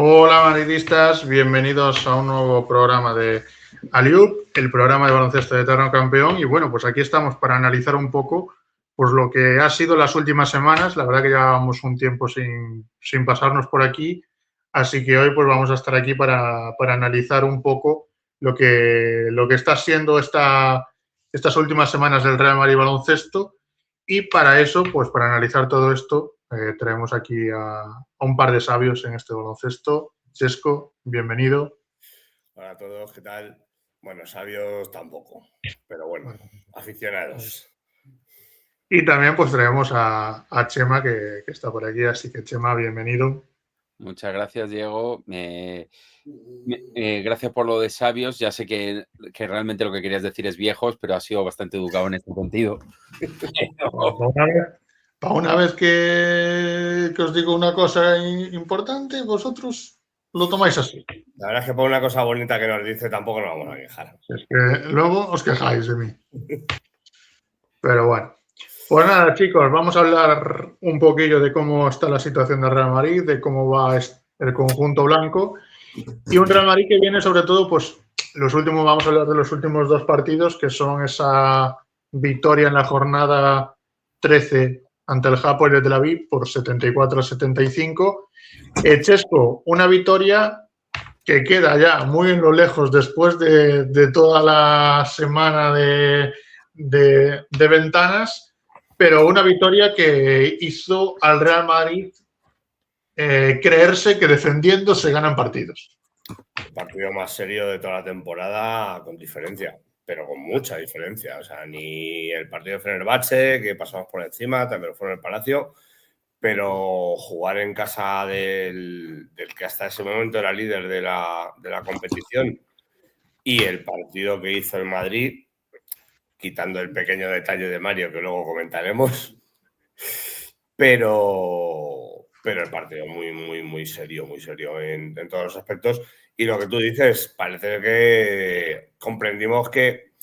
Hola madridistas, bienvenidos a un nuevo programa de Aliup, el programa de baloncesto de Eterno Campeón. Y bueno, pues aquí estamos para analizar un poco pues lo que ha sido las últimas semanas. La verdad que llevábamos un tiempo sin pasarnos por aquí, así que hoy pues vamos a estar aquí para analizar un poco lo que está siendo estas últimas semanas del Real Madrid Baloncesto. Y para eso, pues para analizar todo esto, traemos aquí a un par de sabios en este baloncesto. Chesco, bienvenido. Hola a todos, ¿qué tal? Bueno, sabios tampoco, pero bueno, aficionados. Y también pues traemos a Chema, que está por aquí, así que Chema, bienvenido. Muchas gracias, Diego. Gracias por lo de sabios. Ya sé que realmente lo que querías decir es viejos, pero has sido bastante educado en este sentido. Para una vez que os digo una cosa importante, vosotros lo tomáis así. La verdad es que por una cosa bonita que nos dice tampoco nos vamos a quejar. Es que luego os quejáis de mí. Pero bueno. Pues nada, chicos, vamos a hablar un poquillo de cómo está la situación del Real Madrid, de cómo va el conjunto blanco. Y un Real Madrid que viene sobre todo, pues vamos a hablar de los últimos dos partidos, que son esa victoria en la jornada 13 ante el Hapoel de Tel Aviv por 74-75. Chesco, una victoria que queda ya muy en lo lejos después de toda la semana de ventanas, pero una victoria que hizo al Real Madrid creerse que defendiendo se ganan partidos. El partido más serio de toda la temporada, con diferencia, pero con mucha diferencia. O sea, ni el partido de Fenerbahce, que pasamos por encima, también fue en el Palacio, pero jugar en casa del que hasta ese momento era líder de la competición, y el partido que hizo el Madrid, quitando el pequeño detalle de Mario que luego comentaremos, pero el partido muy serio en todos los aspectos. Y lo que tú dices, parece que comprendimos que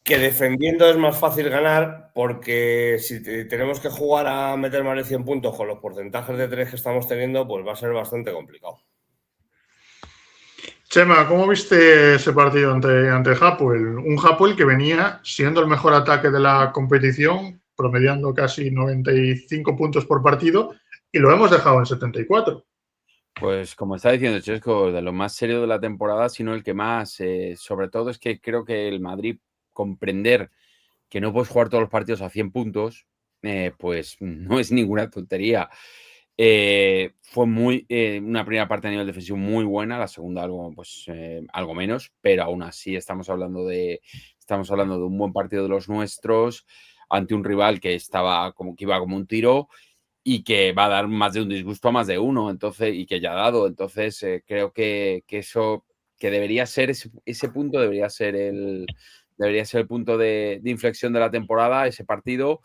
defendiendo es más fácil ganar, porque si tenemos que jugar a meter más de 100 puntos con los porcentajes de 3 que estamos teniendo, pues va a ser bastante complicado. Chema, ¿cómo viste ese partido ante Hapoel? Un Hapoel que venía siendo el mejor ataque de la competición, promediando casi 95 puntos por partido, y lo hemos dejado en 74. Pues como está diciendo Chesco, de lo más serio de la temporada, sino el que más. Sobre todo es que creo que el Madrid comprender que no puedes jugar todos los partidos a 100 puntos, pues no es ninguna tontería. Fue una primera parte a nivel defensivo muy buena, la segunda algo menos, pero aún así estamos hablando de un buen partido de los nuestros ante un rival que iba como un tiro y que va a dar más de un disgusto a más de uno, entonces, y que ya ha dado. Entonces, creo que eso, que debería ser ese punto, debería ser el punto de inflexión de la temporada, ese partido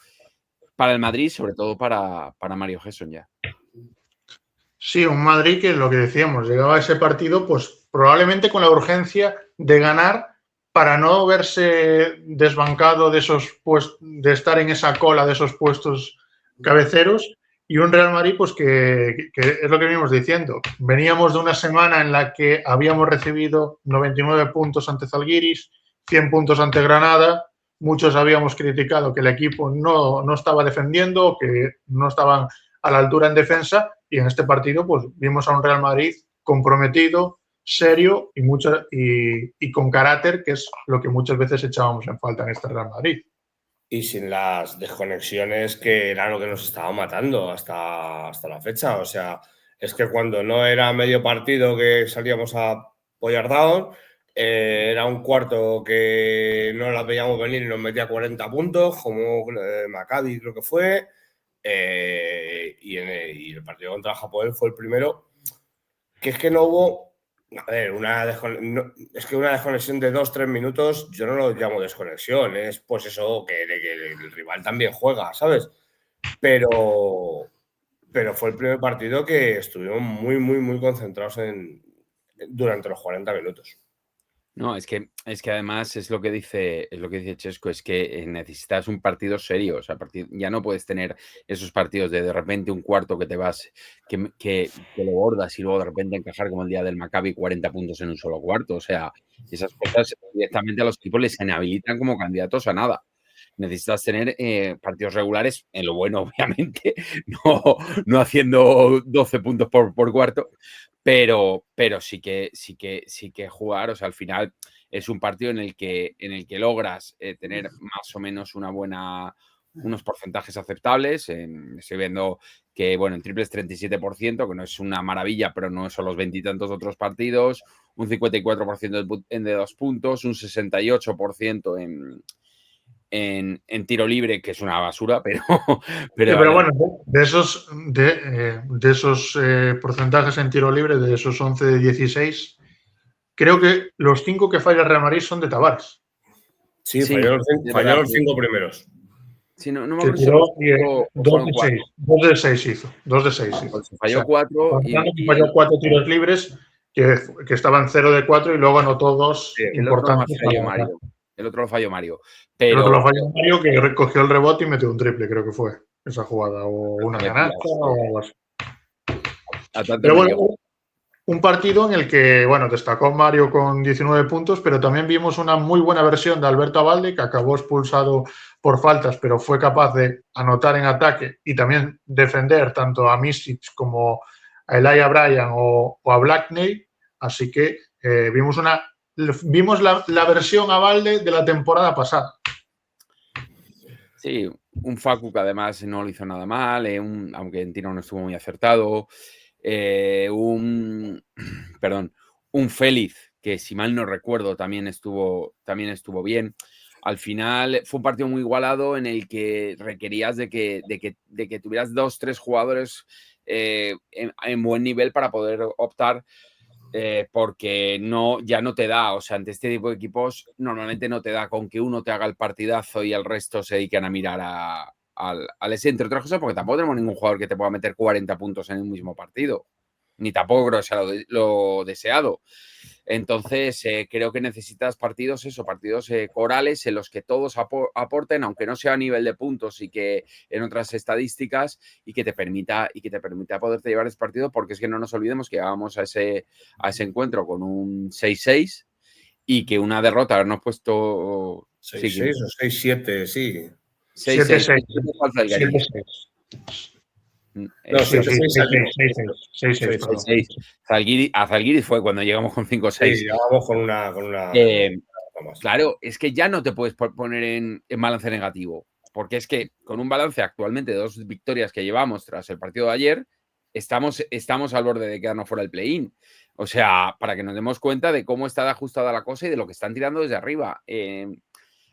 para el Madrid, sobre todo para Mario Gesson ya. Sí, un Madrid que lo que decíamos, llegaba a ese partido pues probablemente con la urgencia de ganar para no verse desbancado de estar en esa cola de esos puestos cabeceros, y un Real Madrid pues que es lo que venimos diciendo. Veníamos de una semana en la que habíamos recibido 99 puntos ante Zalgiris, 100 puntos ante Granada. Muchos habíamos criticado que el equipo no estaba defendiendo, que no estaban a la altura en defensa, y en este partido pues vimos a un Real Madrid comprometido, serio y con carácter, que es lo que muchas veces echábamos en falta en este Real Madrid. Y sin las desconexiones, que era lo que nos estaba matando hasta la fecha. O sea, es que cuando no era medio partido que salíamos a pollar down, era un cuarto que no la veíamos venir y nos metía 40 puntos, como Maccabi creo que fue, y el partido contra Japón fue el primero, que es que no hubo... A ver, es que una desconexión de 2-3 minutos, yo no lo llamo desconexión, es pues eso, que el rival también juega, ¿sabes? Pero fue el primer partido que estuvimos muy concentrados durante los 40 minutos. No, es que además es lo que dice Chesco, es que necesitas un partido serio. O sea, ya no puedes tener esos partidos de repente un cuarto que te vas, que lo bordas y luego de repente encajar como el día del Maccabi 40 puntos en un solo cuarto. O sea, esas cosas directamente a los equipos les inhabilitan como candidatos a nada. Necesitas tener partidos regulares, en lo bueno, obviamente, no haciendo 12 puntos por cuarto, pero sí que jugar. O sea, al final es un partido en el que logras tener más o menos unos porcentajes aceptables. Estoy viendo que, bueno, en triples 37%, que no es una maravilla, pero no son los veintitantos otros partidos, un 54% de 2 puntos, un 68% en tiro libre, que es una basura, pero bueno, de esos porcentajes en tiro libre, de esos 11 de 16, creo que los 5 que falla el Real Madrid son de Tavares. Sí, falló los 5 primeros. Sí, no me acuerdo. 2 de 6 hizo. 2 de 6 hizo. Pues falló 4 y falló 4 tiros libres que estaban 0 de 4 y luego anotó 2 importantes. El otro lo falló Mario. El otro lo falló Mario, que recogió el rebote y metió un triple, creo que fue esa jugada. O una canasta o algo así. Pero bueno, un partido en el que, bueno, destacó Mario con 19 puntos, pero también vimos una muy buena versión de Alberto Abalde, que acabó expulsado por faltas, pero fue capaz de anotar en ataque y también defender tanto a Misic como a Elijah Bryan o a Blackney. Así que vimos la versión Abalde de la temporada pasada. Sí, un Facu que además no lo hizo nada mal, aunque en tiro no estuvo muy acertado. Un Félix, que si mal no recuerdo también estuvo bien. Al final fue un partido muy igualado en el que requerías de que tuvieras 2-3 jugadores en buen nivel para poder optar, porque ya no te da. O sea, ante este tipo de equipos normalmente no te da con que uno te haga el partidazo y el resto se dediquen a mirar al ese, entre otras cosas, porque tampoco tenemos ningún jugador que te pueda meter 40 puntos en un mismo partido, ni tampoco creo que sea lo deseado. Entonces, creo que necesitas partidos corales en los que todos aporten, aunque no sea a nivel de puntos y que en otras estadísticas, y que te permita poderte llevar ese partido, porque es que no nos olvidemos que llegábamos a ese encuentro con un 6-6 y que una derrota habernos puesto 6-6 o 6-7, sí. 6-6. No, 6-6. A Zalgiris fue cuando llegamos con 5-6. Sí, llegamos con una claro, es que ya no te puedes poner en balance negativo, porque es que con un balance actualmente de 2 victorias que llevamos tras el partido de ayer, estamos al borde de quedarnos fuera del play-in. O sea, para que nos demos cuenta de cómo está ajustada la cosa y de lo que están tirando desde arriba.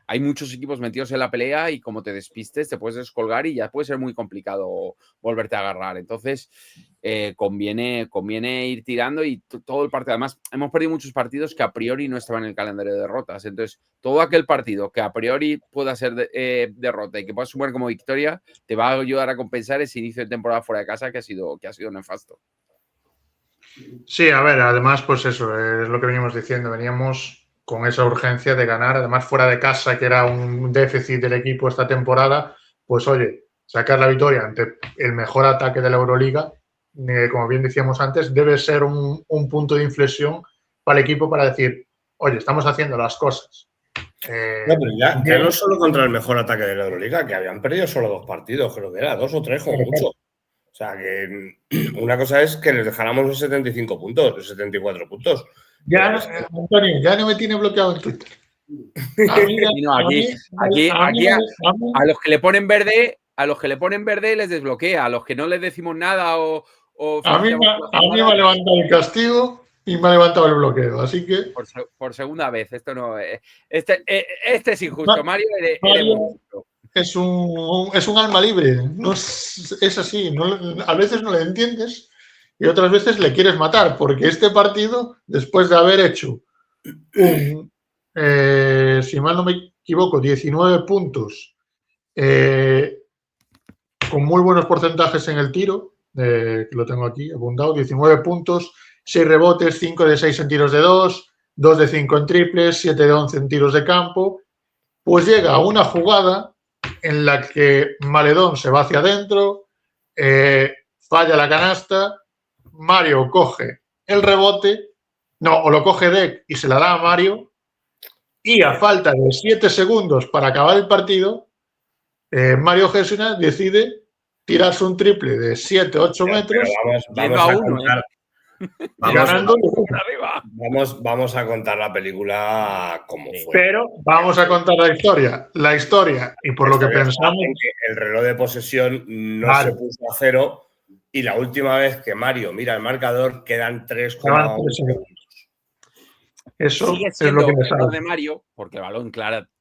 Hay muchos equipos metidos en la pelea y como te despistes te puedes descolgar y ya puede ser muy complicado volverte a agarrar. Entonces, conviene ir tirando y todo el partido. Además, hemos perdido muchos partidos que a priori no estaban en el calendario de derrotas. Entonces, todo aquel partido que a priori pueda ser derrota y que puedas sumar como victoria, te va a ayudar a compensar ese inicio de temporada fuera de casa que ha sido nefasto. Sí, a ver, además, pues eso, es lo que venimos diciendo. Veníamos con esa urgencia de ganar, además fuera de casa, que era un déficit del equipo esta temporada, pues oye, sacar la victoria ante el mejor ataque de la Euroliga, como bien decíamos antes, debe ser un punto de inflexión para el equipo para decir, oye, estamos haciendo las cosas. No, pero ya no solo contra el mejor ataque de la Euroliga, que habían perdido solo 2 partidos, creo que era 2 o 3 como mucho. O sea, que una cosa es que les dejáramos los 75 puntos, los 74 puntos. Ya, Antonio, ya no me tiene bloqueado en Twitter. Aquí a los que le ponen verde, les desbloquea. A los que no les decimos nada a mí me ha levantado el castigo y me ha levantado el bloqueo, así que por segunda vez. Esto no este es injusto. Mario es un alma libre. No es así. A veces no le entiendes y otras veces le quieres matar, porque este partido, después de haber hecho si mal no me equivoco, 19 puntos, con muy buenos porcentajes en el tiro, que lo tengo aquí apuntado, 19 puntos, 6 rebotes, 5 de 6 en tiros de 2, 2 de 5 en triples, 7 de 11 en tiros de campo. Pues llega una jugada en la que Maledón se va hacia adentro, falla la canasta, Mario coge el rebote, o lo coge Deck y se la da a Mario, y a falta de 7 segundos para acabar el partido, Mario Gessina decide tirarse un triple de 7-8 metros. Vamos a contar. Vamos a contar la película como fue. Pero vamos a contar la historia. La historia, y por lo que pensamos. El reloj de posesión no se puso a 0, y la última vez que Mario mira el marcador quedan 3,1 segundos. Eso sigue siendo es lo que me sale de Mario, porque el balón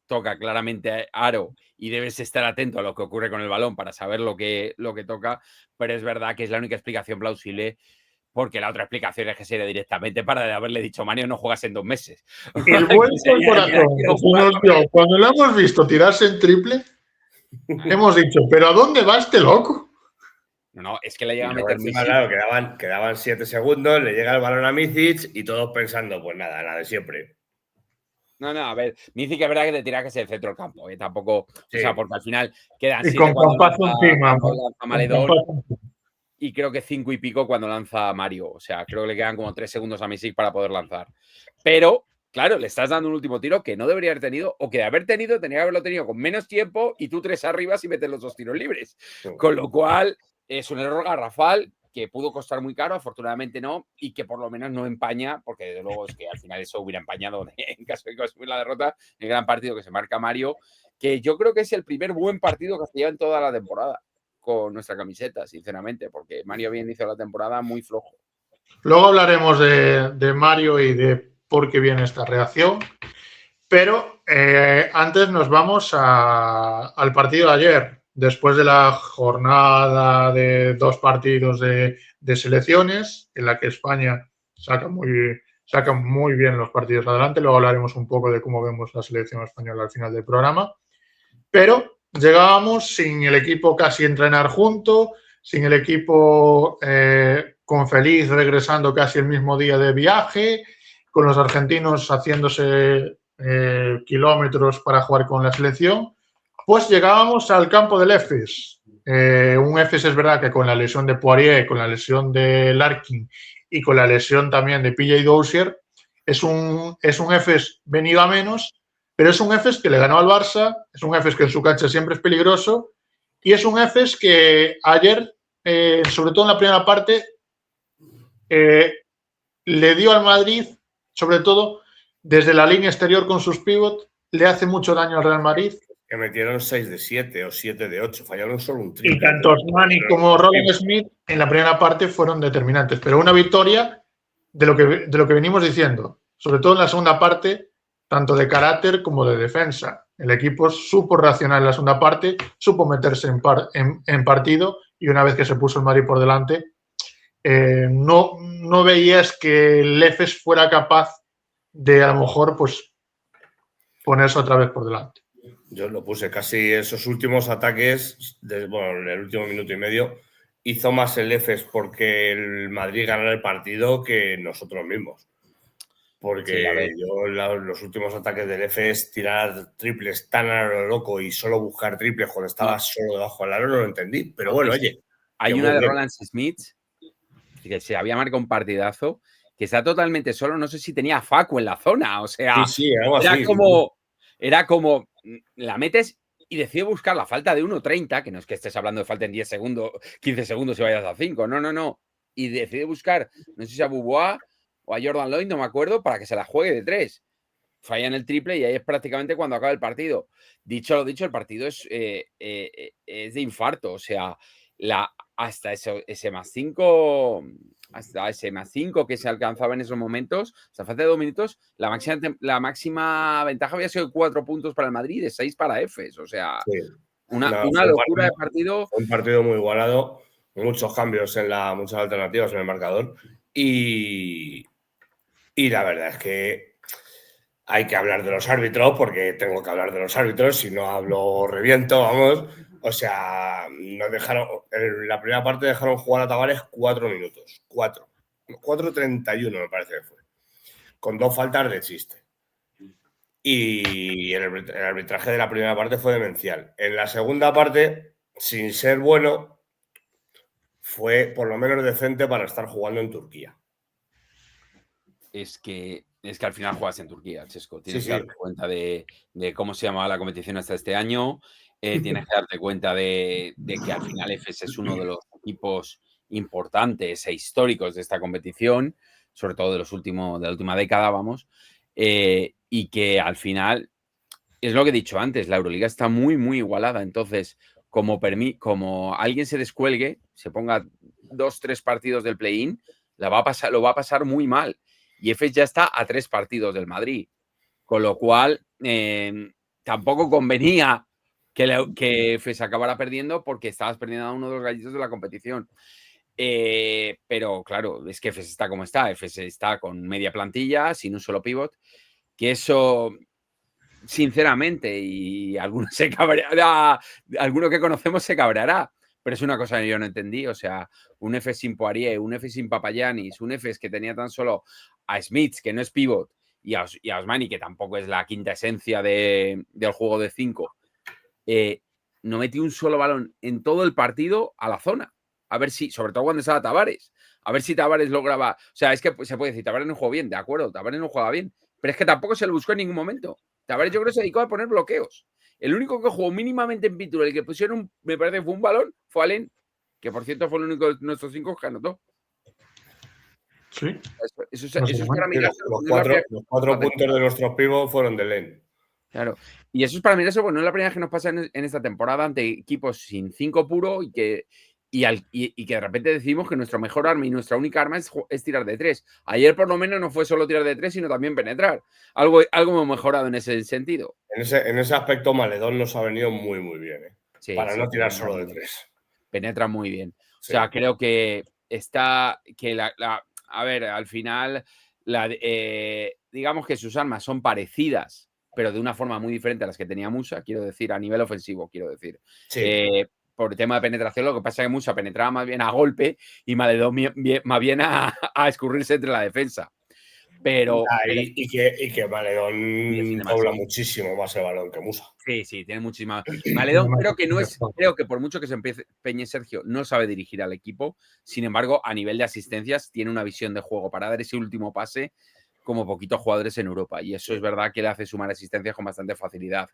toca claramente aro y debes estar atento a lo que ocurre con el balón para saber lo que toca, pero es verdad que es la única explicación plausible, porque la otra explicación es que sería directamente para haberle dicho Mario, no juegas en 2 meses. El vuelto al corazón. Cuando lo hemos visto tirarse en triple, hemos dicho, ¿pero a dónde va este loco? No, es que le llega a meter encima, claro, quedaban 7 segundos, le llega el balón a Micic y todos pensando, pues nada, la de siempre. No, a ver, Micic es verdad que te tira que es el centro del campo, tampoco, sí. O sea, porque al final quedan 7 cuando lanza Maledón, y creo que 5 y pico cuando lanza Mario, o sea, creo que le quedan como 3 segundos a Micic para poder lanzar. Pero, claro, le estás dando un último tiro que no debería haber tenido, o que de haber tenido, tenía que haberlo tenido con menos tiempo y tú 3 arriba sin meter los 2 tiros libres. Sí. Con lo cual, es un error garrafal que pudo costar muy caro, afortunadamente no, y que por lo menos no empaña, porque desde luego es que al final eso hubiera empañado en caso de que hubiera la derrota, el gran partido que se marca Mario, que yo creo que es el primer buen partido que se lleva en toda la temporada con nuestra camiseta, sinceramente, porque Mario había iniciado la temporada muy flojo. Luego hablaremos de Mario y de por qué viene esta reacción, pero antes nos vamos al partido de ayer, después de la jornada de 2 partidos de selecciones, en la que España saca muy bien los partidos adelante. Luego hablaremos un poco de cómo vemos la selección española al final del programa, pero llegábamos sin el equipo casi entrenar junto, sin el equipo con Feliz regresando casi el mismo día de viaje, con los argentinos haciéndose kilómetros para jugar con la selección. Pues llegábamos al campo del EFES. Un EFES es verdad que con la lesión de Poirier, con la lesión de Larkin y con la lesión también de PJ Dozier, es un EFES venido a menos, pero es un EFES que le ganó al Barça, es un EFES que en su cancha siempre es peligroso, y es un EFES que ayer, sobre todo en la primera parte, le dio al Madrid, sobre todo desde la línea exterior con sus pivots, le hace mucho daño al Real Madrid. Que metieron 6 de 7 o 7 de 8, fallaron solo un triple. Y tanto Osmani como Roland Smith en la primera parte fueron determinantes, pero una victoria de lo que venimos diciendo, sobre todo en la segunda parte, tanto de carácter como de defensa. El equipo supo reaccionar en la segunda parte, supo meterse en partido, y una vez que se puso el Madrid por delante, no veías que el EFES fuera capaz de, a lo mejor, pues ponerse otra vez por delante. Yo lo puse casi esos últimos ataques, en el último minuto y medio, hizo más el EFES porque el Madrid ganara el partido que nosotros mismos. Porque sí, los últimos ataques del EFES, tirar triples tan a lo loco y solo buscar triples cuando estaba solo debajo del aro, no lo entendí. Pero bueno, oye. Hay una de Roland Smith que se había marcado un partidazo, que está totalmente solo, no sé si tenía a Facu en la zona, o sea, sí, algo era así. Era como, la metes y decide buscar la falta de 1.30, que no es que estés hablando de falta en 10 segundos, 15 segundos y vayas a 5, no. Y decide buscar, no sé si a Bubois o a Jordan Lloyd, no me acuerdo, para que se la juegue de 3. Falla en el triple y ahí es prácticamente cuando acaba el partido. Dicho lo dicho, el partido es de infarto, o sea, hasta ese más 5... Hasta ese más 5 que se alcanzaba en esos momentos, hasta falta de 2 minutos, la máxima ventaja había sido 4 puntos para el Madrid y de 6 para EFES. O sea, sí. una locura de partido. Fue un partido muy igualado, muchos cambios muchas alternativas en el marcador. Y la verdad es que hay que hablar de los árbitros, porque tengo que hablar de los árbitros. Si no hablo, reviento, vamos. O sea, nos dejaron, en la primera parte dejaron jugar a Tavares 4 minutos. 4.31 me parece que fue. con 2 faltas de chiste. Y el arbitraje de la primera parte fue demencial. En la segunda parte, sin ser bueno, fue por lo menos decente para estar jugando en Turquía. Es que al final juegas en Turquía, Chesco. Tienes Sí, que sí. darte cuenta de cómo se llamaba la competición hasta este año. Tienes que darte cuenta de que al final EFES es uno de los equipos importantes e históricos de esta competición, sobre todo de la última década, vamos. Y que al final, es lo que he dicho antes, la Euroliga está muy, muy igualada. Entonces, como alguien se descuelgue, se ponga 2-3 partidos del play-in, lo va a pasar muy mal. Y EFES ya está a 3 partidos del Madrid. Con lo cual, tampoco convenía que EFES acabara perdiendo porque estabas perdiendo a uno de los gallitos de la competición. Pero claro, es que EFES está como está. EFES está con media plantilla, sin un solo pivot. Que eso, sinceramente, y alguno se cabreará, alguno que conocemos se cabreará. Pero es una cosa que yo no entendí. O sea, un EFES sin Poirier, un EFES sin Papagiannis, un EFES que tenía tan solo a Smith, que no es pivot, y a Osmani, que tampoco es la quinta esencia del juego de 5, no metió un solo balón en todo el partido a la zona. A ver si, sobre todo cuando estaba Tavares, a ver si Tavares lograba. O sea, es que se puede decir, Tavares no jugó bien, de acuerdo, Tavares no jugaba bien, pero es que tampoco se lo buscó en ningún momento. Tavares yo creo que se dedicó a poner bloqueos. El único que jugó mínimamente en pintura, el que pusieron, me parece, fue un balón, fue Allen, que por cierto fue el único de nuestros 5 que anotó. Sí. Eso es para mirárselo. Los 4 puntos de nuestros pibos fueron de Len. Claro. Y eso es para mirárselo, bueno, no es la primera vez que nos pasa en esta temporada ante equipos sin 5 puro y que de repente decimos que nuestro mejor arma y nuestra única arma es tirar de 3. Ayer por lo menos no fue solo tirar de 3, sino también penetrar. Algo hemos mejorado en ese sentido. En ese aspecto, Maledón nos ha venido muy, muy bien. Sí, para no tirar solo de 3. Penetra muy bien. Sí. O sea, creo que está. Que a ver, al final, digamos que sus armas son parecidas, pero de una forma muy diferente a las que tenía Musa, quiero decir, a nivel ofensivo, quiero decir. Sí. Por el tema de penetración, lo que pasa es que Musa penetraba más bien a golpe y Maledón más bien a escurrirse entre la defensa. Pero y que Maledón dobla muchísimo más el balón que Musa. Sí, tiene muchísima. Maledón creo que por mucho que se empeñe Sergio, no sabe dirigir al equipo. Sin embargo, a nivel de asistencias, tiene una visión de juego para dar ese último pase como poquitos jugadores en Europa. Y eso es verdad que le hace sumar asistencias con bastante facilidad.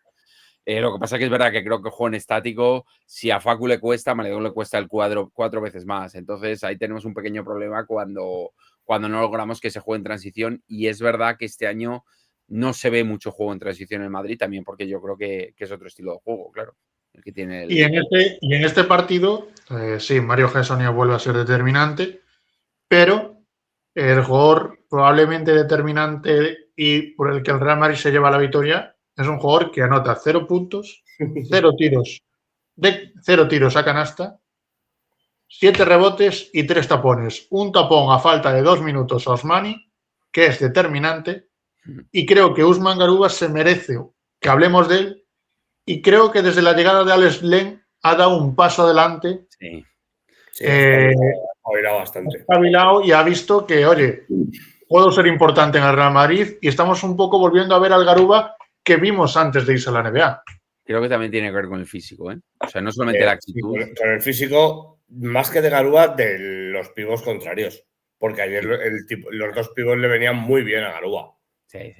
Lo que pasa es que es verdad que creo que juego en estático, si a Facu le cuesta, a Maledón le cuesta el cuadro 4 veces más. Entonces ahí tenemos un pequeño problema cuando no logramos que se juegue en transición. Y es verdad que este año no se ve mucho juego en transición en Madrid, también porque yo creo que es otro estilo de juego, claro. El que tiene y en este partido, sí, Mario Gessonia vuelve a ser determinante, pero el jugador probablemente determinante y por el que el Real Madrid se lleva la victoria es un jugador que anota 0 puntos, 0 tiros a canasta, 7 rebotes y 3 tapones. Un tapón a falta de 2 minutos a Osmani, que es determinante, y creo que Usman Garuba se merece que hablemos de él, y creo que desde la llegada de Alex Len ha dado un paso adelante. Sí, ha bastante. Ha espabilado y ha visto que, oye, puedo ser importante en el Real Madrid y estamos un poco volviendo a ver al Garuba que vimos antes de irse a la NBA. Creo que también tiene que ver con el físico, ¿eh? O sea, no solamente la actitud. Con el físico, más que de Garuba, de los pibos contrarios. Porque ayer los 2 pibos le venían muy bien a Garuba. Sí.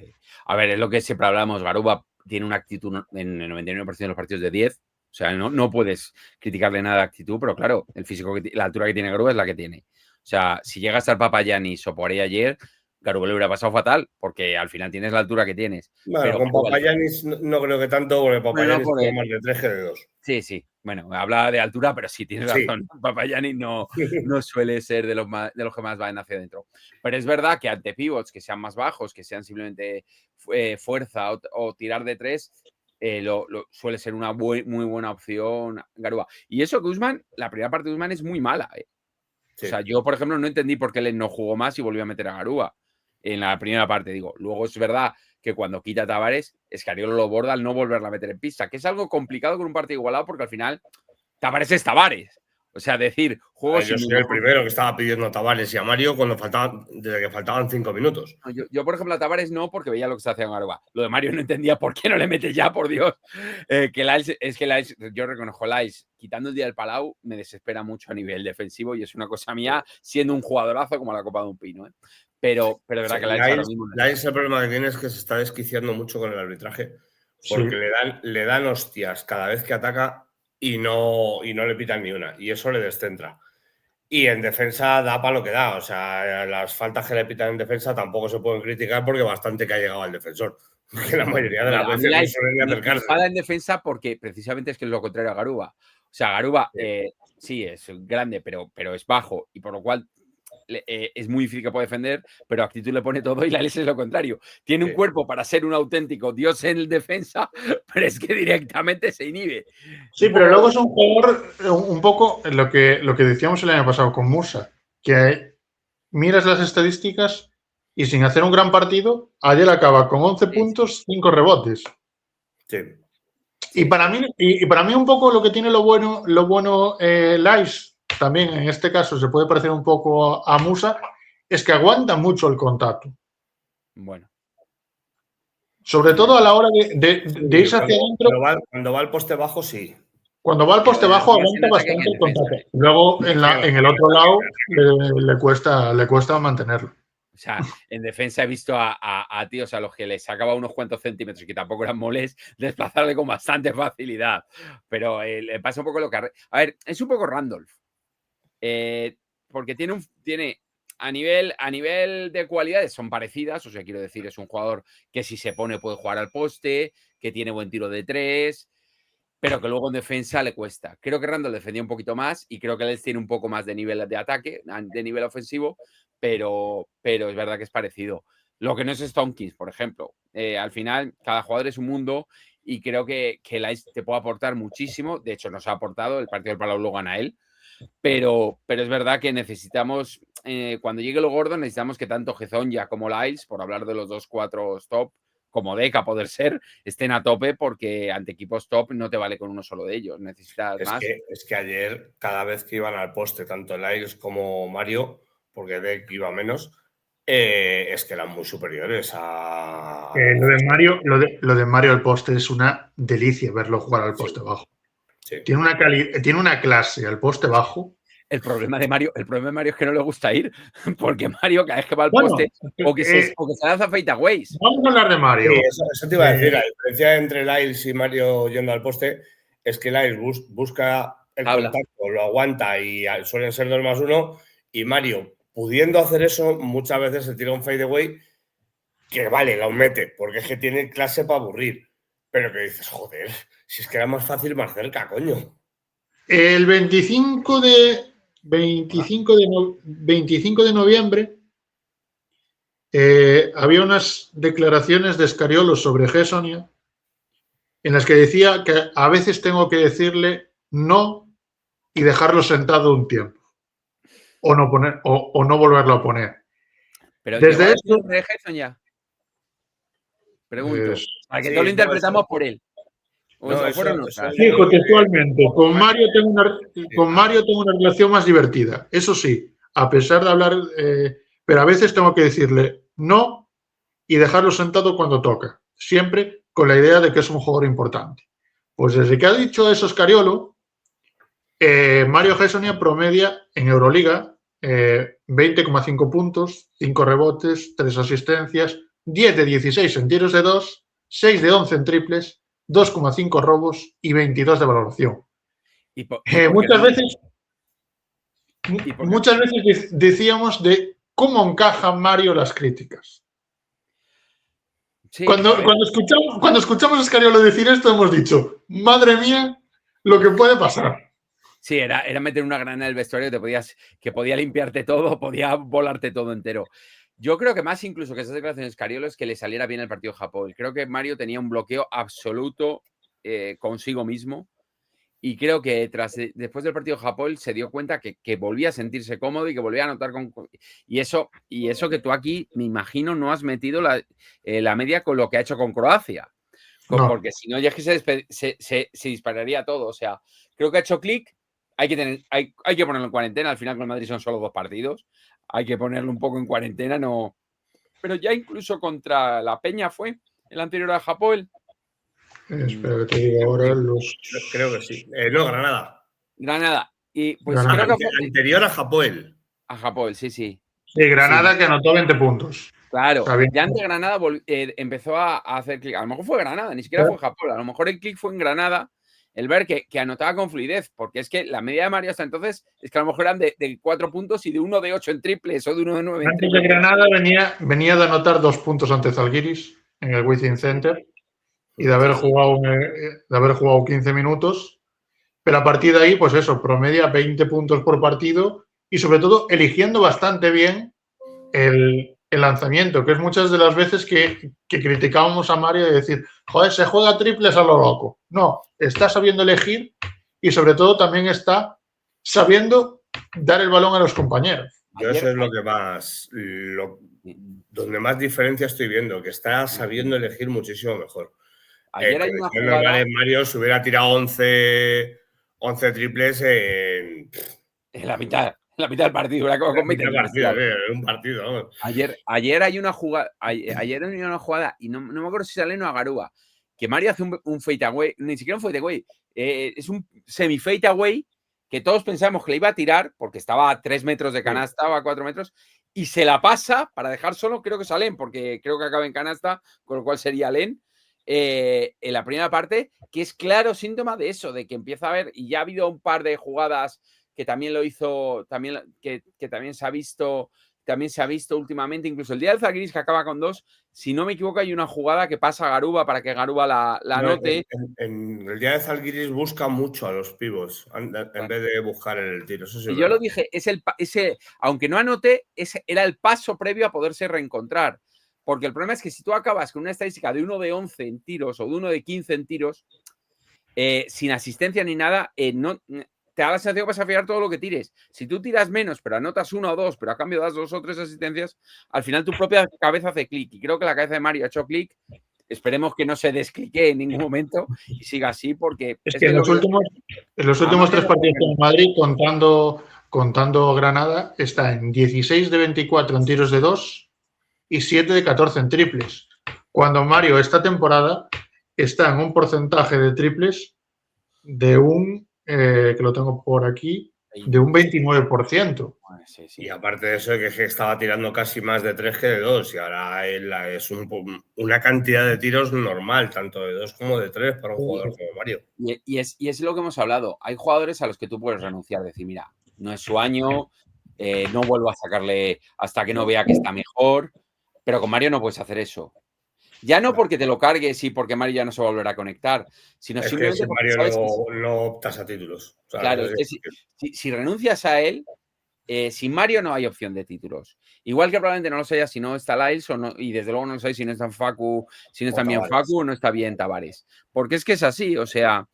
A ver, es lo que siempre hablamos. Garuba tiene una actitud en el 99% de los partidos de 10. O sea, no puedes criticarle nada de actitud, pero claro, el físico, la altura que tiene Garuba es la que tiene. O sea, si llega a estar Papagiannis o Poirier ayer, Garuba le hubiera pasado fatal, porque al final tienes la altura que tienes. Bueno, pero con Papagiannis no creo que tanto, porque Papagiannis tiene más de 3 que de 2. Sí. Bueno, habla de altura, pero sí tienes razón. Papagiannis no suele ser de los que más van hacia adentro. Pero es verdad que ante pivots que sean más bajos, que sean simplemente fuerza o tirar de 3, suele ser una muy buena opción Garuba. Y eso que Usman, la primera parte de Usman es muy mala. Sí. O sea, yo, por ejemplo, no entendí por qué él no jugó más y volvió a meter a Garuba en la primera parte. Digo, luego es verdad que cuando quita a Tavares, Escariolo lo borda al no volverla a meter en pista, que es algo complicado con un partido igualado porque al final Tavares es Tavares. O sea, decir, juego Yo sin soy el primero que estaba pidiendo a Tavares y a Mario desde que faltaban 5 minutos. Yo, por ejemplo, a Tavares no, porque veía lo que se hacía en Garuba. Lo de Mario no entendía por qué no le mete ya, por Dios. Lyles, yo reconozco Lyles, quitando el día del Palau, me desespera mucho a nivel defensivo y es una cosa mía, siendo un jugadorazo como la copa de un pino. Pero de verdad que Lyles ahora mismo... Lyles, el problema que tiene es que se está desquiciando mucho con el arbitraje, porque le dan hostias cada vez que ataca y no le pitan ni una, y eso le descentra. Y en defensa da para lo que da. O sea, las faltas que le pitan en defensa tampoco se pueden criticar porque bastante que ha llegado al defensor. Que la mayoría de las veces no suelen ni acercarse. Me en defensa porque precisamente es que es lo contrario a Garuba. O sea, Garuba sí es grande, pero es bajo y por lo cual es muy difícil que pueda defender, pero actitud le pone todo y Lyles es lo contrario. Tiene un cuerpo para ser un auténtico dios en defensa, pero es que directamente se inhibe. Sí, pero luego es un jugador un poco lo que decíamos el año pasado con Musa, que miras las estadísticas y sin hacer un gran partido, ayer acaba con 11 puntos, 5 rebotes. Sí. Y para mí un poco lo que tiene lo bueno Lyles, también en este caso se puede parecer un poco a Musa, es que aguanta mucho el contacto. Bueno. Sobre todo a la hora de irse hacia adentro. Cuando va al poste bajo, sí. Cuando va al poste bajo aguanta bastante el contacto. Luego en el otro lado le cuesta mantenerlo. O sea, en defensa he visto a tíos a los que les sacaba unos cuantos centímetros que tampoco eran moles, desplazarle con bastante facilidad. Pero le pasa un poco lo que... A ver, es un poco Randolph. Porque tiene a nivel de cualidades son parecidas. O sea, quiero decir, es un jugador que si se pone puede jugar al poste, que tiene buen tiro de 3, pero que luego en defensa le cuesta. Creo que Randolph defendía un poquito más y creo que él tiene un poco más de nivel de ataque, de nivel ofensivo, pero es verdad que es parecido. Lo que no es Stonekins, por ejemplo. Al final, cada jugador es un mundo y creo que Lyles te puede aportar muchísimo. De hecho, nos ha aportado. El partido del Palau lo gana él. Pero es verdad que necesitamos, cuando llegue lo gordo, necesitamos que tanto Hezonja como Lyles, por hablar de los 2-4 top, como Deca a poder ser, estén a tope porque ante equipos top no te vale con uno solo de ellos. Necesitas más. Es que ayer, cada vez que iban al poste, tanto Lyles como Mario, porque Deck iba menos, es que eran muy superiores a... Lo de Mario al poste es una delicia verlo jugar al poste bajo. Sí. Tiene una clase al poste bajo. El problema de Mario es que no le gusta ir, porque Mario cada vez que va al poste o que se lanza fadeaways. Vamos a hablar de Mario. Sí, eso te iba a decir. La diferencia entre Lyles y Mario yendo al poste es que Lyles busca el contacto, lo aguanta y suelen ser 2+1, y Mario, pudiendo hacer eso, muchas veces se tira un fadeaway que vale, lo mete, porque es que tiene clase para aburrir. Pero que dices, joder, si es que era más fácil más cerca, coño. El 25 de noviembre había unas declaraciones de Scariolo sobre Hezonja en las que decía que a veces tengo que decirle no y dejarlo sentado un tiempo o no volverlo a poner. Pero desde esto de Hezonja. Pregunto, para que todo lo interpretamos por él. Dijo textualmente, con Mario tengo una relación más divertida. Eso sí, a pesar de hablar, pero a veces tengo que decirle no y dejarlo sentado cuando toca, siempre con la idea de que es un jugador importante. Pues desde que ha dicho eso Scariolo, Mario Hezonja promedia en Euroliga 20,5 puntos, 5 rebotes, 3 asistencias, 10 de 16 en tiros de 2, 6 de 11 en triples, 2,5 robos y 22 de valoración. Muchas veces decíamos de cómo encaja Mario las críticas. Sí, cuando escuchamos a Scariolo decir esto, hemos dicho, madre mía, lo que puede pasar. Sí, era meter una granada en el vestuario que podía limpiarte todo, podía volarte todo entero. Yo creo que más incluso que esas declaraciones de Scariolo es que le saliera bien el partido de Japón. Creo que Mario tenía un bloqueo absoluto consigo mismo y creo que después del partido de Japón se dio cuenta que volvía a sentirse cómodo y que volvía a anotar y eso que tú aquí, me imagino, no has metido la media con lo que ha hecho con Croacia. Porque si no, ya es que se dispararía todo. O sea, creo que ha hecho clic, hay que ponerlo en cuarentena. Al final con el Madrid son solo 2 partidos. Hay que ponerlo un poco en cuarentena, no. Pero ya incluso contra la Peña fue el anterior a Japón. Espera que te digo ahora los. Creo que sí. No, Granada. Granada. Y pues Granada. creo que fue Anterior a Japón. a Japón, sí. Sí, Granada, sí, que anotó 20 puntos. Claro, ya antes Granada empezó a hacer clic. A lo mejor fue Granada, ni siquiera fue Japón. A lo mejor el clic fue en Granada, el ver que anotaba con fluidez, porque es que la media de Mario hasta entonces es que a lo mejor eran de 4 puntos y de 1 de 8 en triples o de 1 de 9 en triples. Antes de Granada venía de anotar 2 puntos ante Zalgiris en el Wizzing Center y de haber jugado 15 minutos. Pero a partir de ahí, pues eso, promedia 20 puntos por partido y sobre todo eligiendo bastante bien el lanzamiento, que es muchas de las veces que criticábamos a Mario de decir, joder, se juega triples a lo loco. No, está sabiendo elegir y sobre todo también está sabiendo dar el balón a los compañeros. Yo eso es lo que más, donde más diferencia estoy viendo, que está sabiendo elegir muchísimo mejor. Ayer hay una jugada... Mario se hubiera tirado 11 triples en la mitad del partido. Un partido. Ayer hay una jugada. Ayer hay una jugada, y no me acuerdo si sale o a Garúa, que Mario hace un fade away, ni siquiera un fade away, es un semi fade away que todos pensamos que le iba a tirar porque estaba a 3 metros de canasta, estaba a 4 metros, y se la pasa para dejar solo, creo que es a Len, porque creo que acaba en canasta, con lo cual sería Len. En la primera parte, que es claro síntoma de eso, de que empieza a haber, y ya ha habido un par de jugadas que también lo hizo, que también se ha visto últimamente, incluso el día del Zalgiris que acaba con 2, si no me equivoco, hay una jugada que pasa a Garuba para que Garuba la anote. En el día de Zalgiris busca mucho a los pivos en vez de buscar el tiro. Eso sí, y yo lo dije, aunque no anote, era el paso previo a poderse reencontrar. Porque el problema es que si tú acabas con una estadística de 1 de 11 en tiros o de 1 de 15 en tiros, sin asistencia ni nada, no te da la sensación que vas a fallar todo lo que tires. Si tú tiras menos, pero anotas 1 o 2, pero a cambio das 2 o 3 asistencias, al final tu propia cabeza hace clic. Y creo que la cabeza de Mario ha hecho clic. Esperemos que no se desclique en ningún momento y siga así, porque... Es que en los últimos 3 partidos con Madrid, contando Granada, está en 16 de 24 en tiros de 2 y 7 de 14 en triples. Cuando Mario esta temporada está en un porcentaje de triples de que lo tengo por aquí, de un 29%. Sí. Y aparte de eso, que estaba tirando casi más de 3 que de 2 y ahora es una cantidad de tiros normal, tanto de 2 como de 3 para un jugador como Mario. Y es lo que hemos hablado. Hay jugadores a los que tú puedes renunciar, decir, mira, no es su año, no vuelvo a sacarle hasta que no vea que está mejor, pero con Mario no puedes hacer eso. Ya no porque te lo cargues y porque Mario ya no se va a volver a conectar, sino simplemente porque Mario no optas a títulos. O sea, claro, si renuncias a él, sin Mario no hay opción de títulos. Igual que probablemente no los haya si no está Lyles y desde luego no los hay si no está Facu, si no está bien Facu o no está bien Tavares. Porque es que es así, o sea,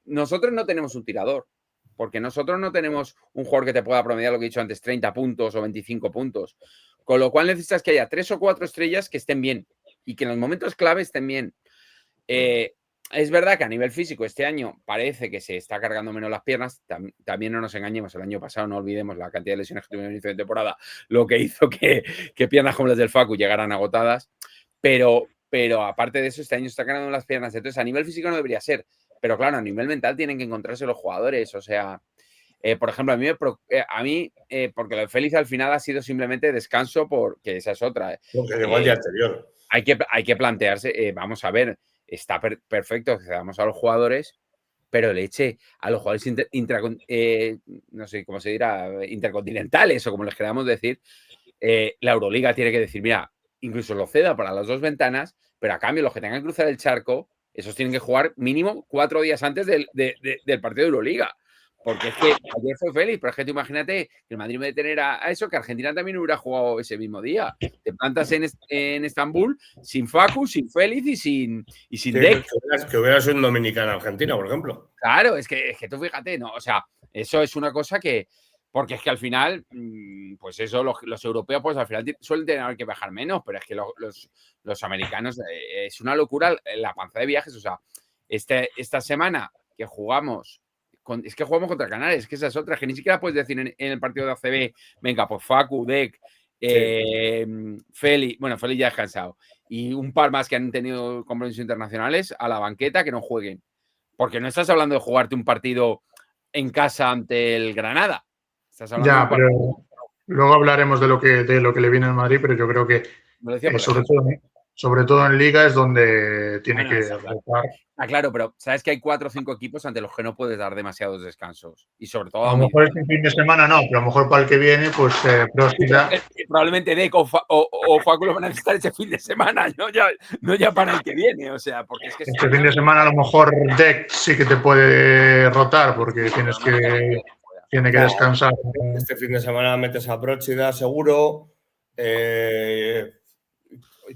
nosotros no tenemos un tirador. Porque nosotros no tenemos un jugador que te pueda promediar lo que he dicho antes, 30 puntos o 25 puntos. Con lo cual necesitas que haya 3 o 4 estrellas que estén bien y que en los momentos clave estén bien. Es verdad que a nivel físico este año parece que se está cargando menos las piernas. También no nos engañemos, el año pasado no olvidemos la cantidad de lesiones que tuvimos en el inicio de temporada, lo que hizo que piernas como las del Facu llegaran agotadas. Pero aparte de eso, este año está cargando las piernas. Entonces, a nivel físico no debería ser. Pero claro, a nivel mental tienen que encontrarse los jugadores. O sea, por ejemplo, a mí porque lo de Félix al final ha sido simplemente descanso, porque esa es otra. Porque llegó el día anterior. Hay que plantearse, vamos a ver, está perfecto que damos a los jugadores, pero le eche a los jugadores no sé cómo se dirá, intercontinentales o como les queramos decir, la Euroliga tiene que decir, mira, incluso lo ceda para las 2 ventanas, pero a cambio los que tengan que cruzar el charco, esos tienen que jugar mínimo 4 días antes del partido de Euroliga. Porque es que ayer fue Félix, pero es que tú imagínate que el Madrid, en vez de tener a eso, que Argentina también hubiera jugado ese mismo día. Te plantas en Estambul sin Facu, sin Félix y sin Deck. Que hubiera sido en Dominicana-Argentina, por ejemplo. Claro, es que tú fíjate, ¿no? O sea, eso es una cosa que... Porque es que al final, pues eso, los europeos, pues al final suelen tener que viajar menos, pero es que los americanos es una locura la panza de viajes. O sea, esta semana que jugamos Es que jugamos contra Canales, es que esa es otra, que ni siquiera puedes decir en el partido de ACB, venga, pues Facu, Dec, Feli ya ha descansado, y un par más que han tenido compromisos internacionales a la banqueta que no jueguen. Porque no estás hablando de jugarte un partido en casa ante el Granada. Estás hablando ya, pero luego hablaremos de lo que le viene al Madrid, pero yo creo que sobre todo en Liga es donde tiene que rotar. Claro, pero sabes que hay 4 o 5 equipos ante los que no puedes dar demasiados descansos. Y sobre todo a lo mejor este fin de semana no, pero a lo mejor para el que viene, pues probablemente Dec o Facu lo van a necesitar ese fin de semana, no ya para el que viene. O sea, porque es que este fin de semana a lo mejor Dec sí que te puede rotar porque tiene que descansar. Este fin de semana metes a Próchida, seguro.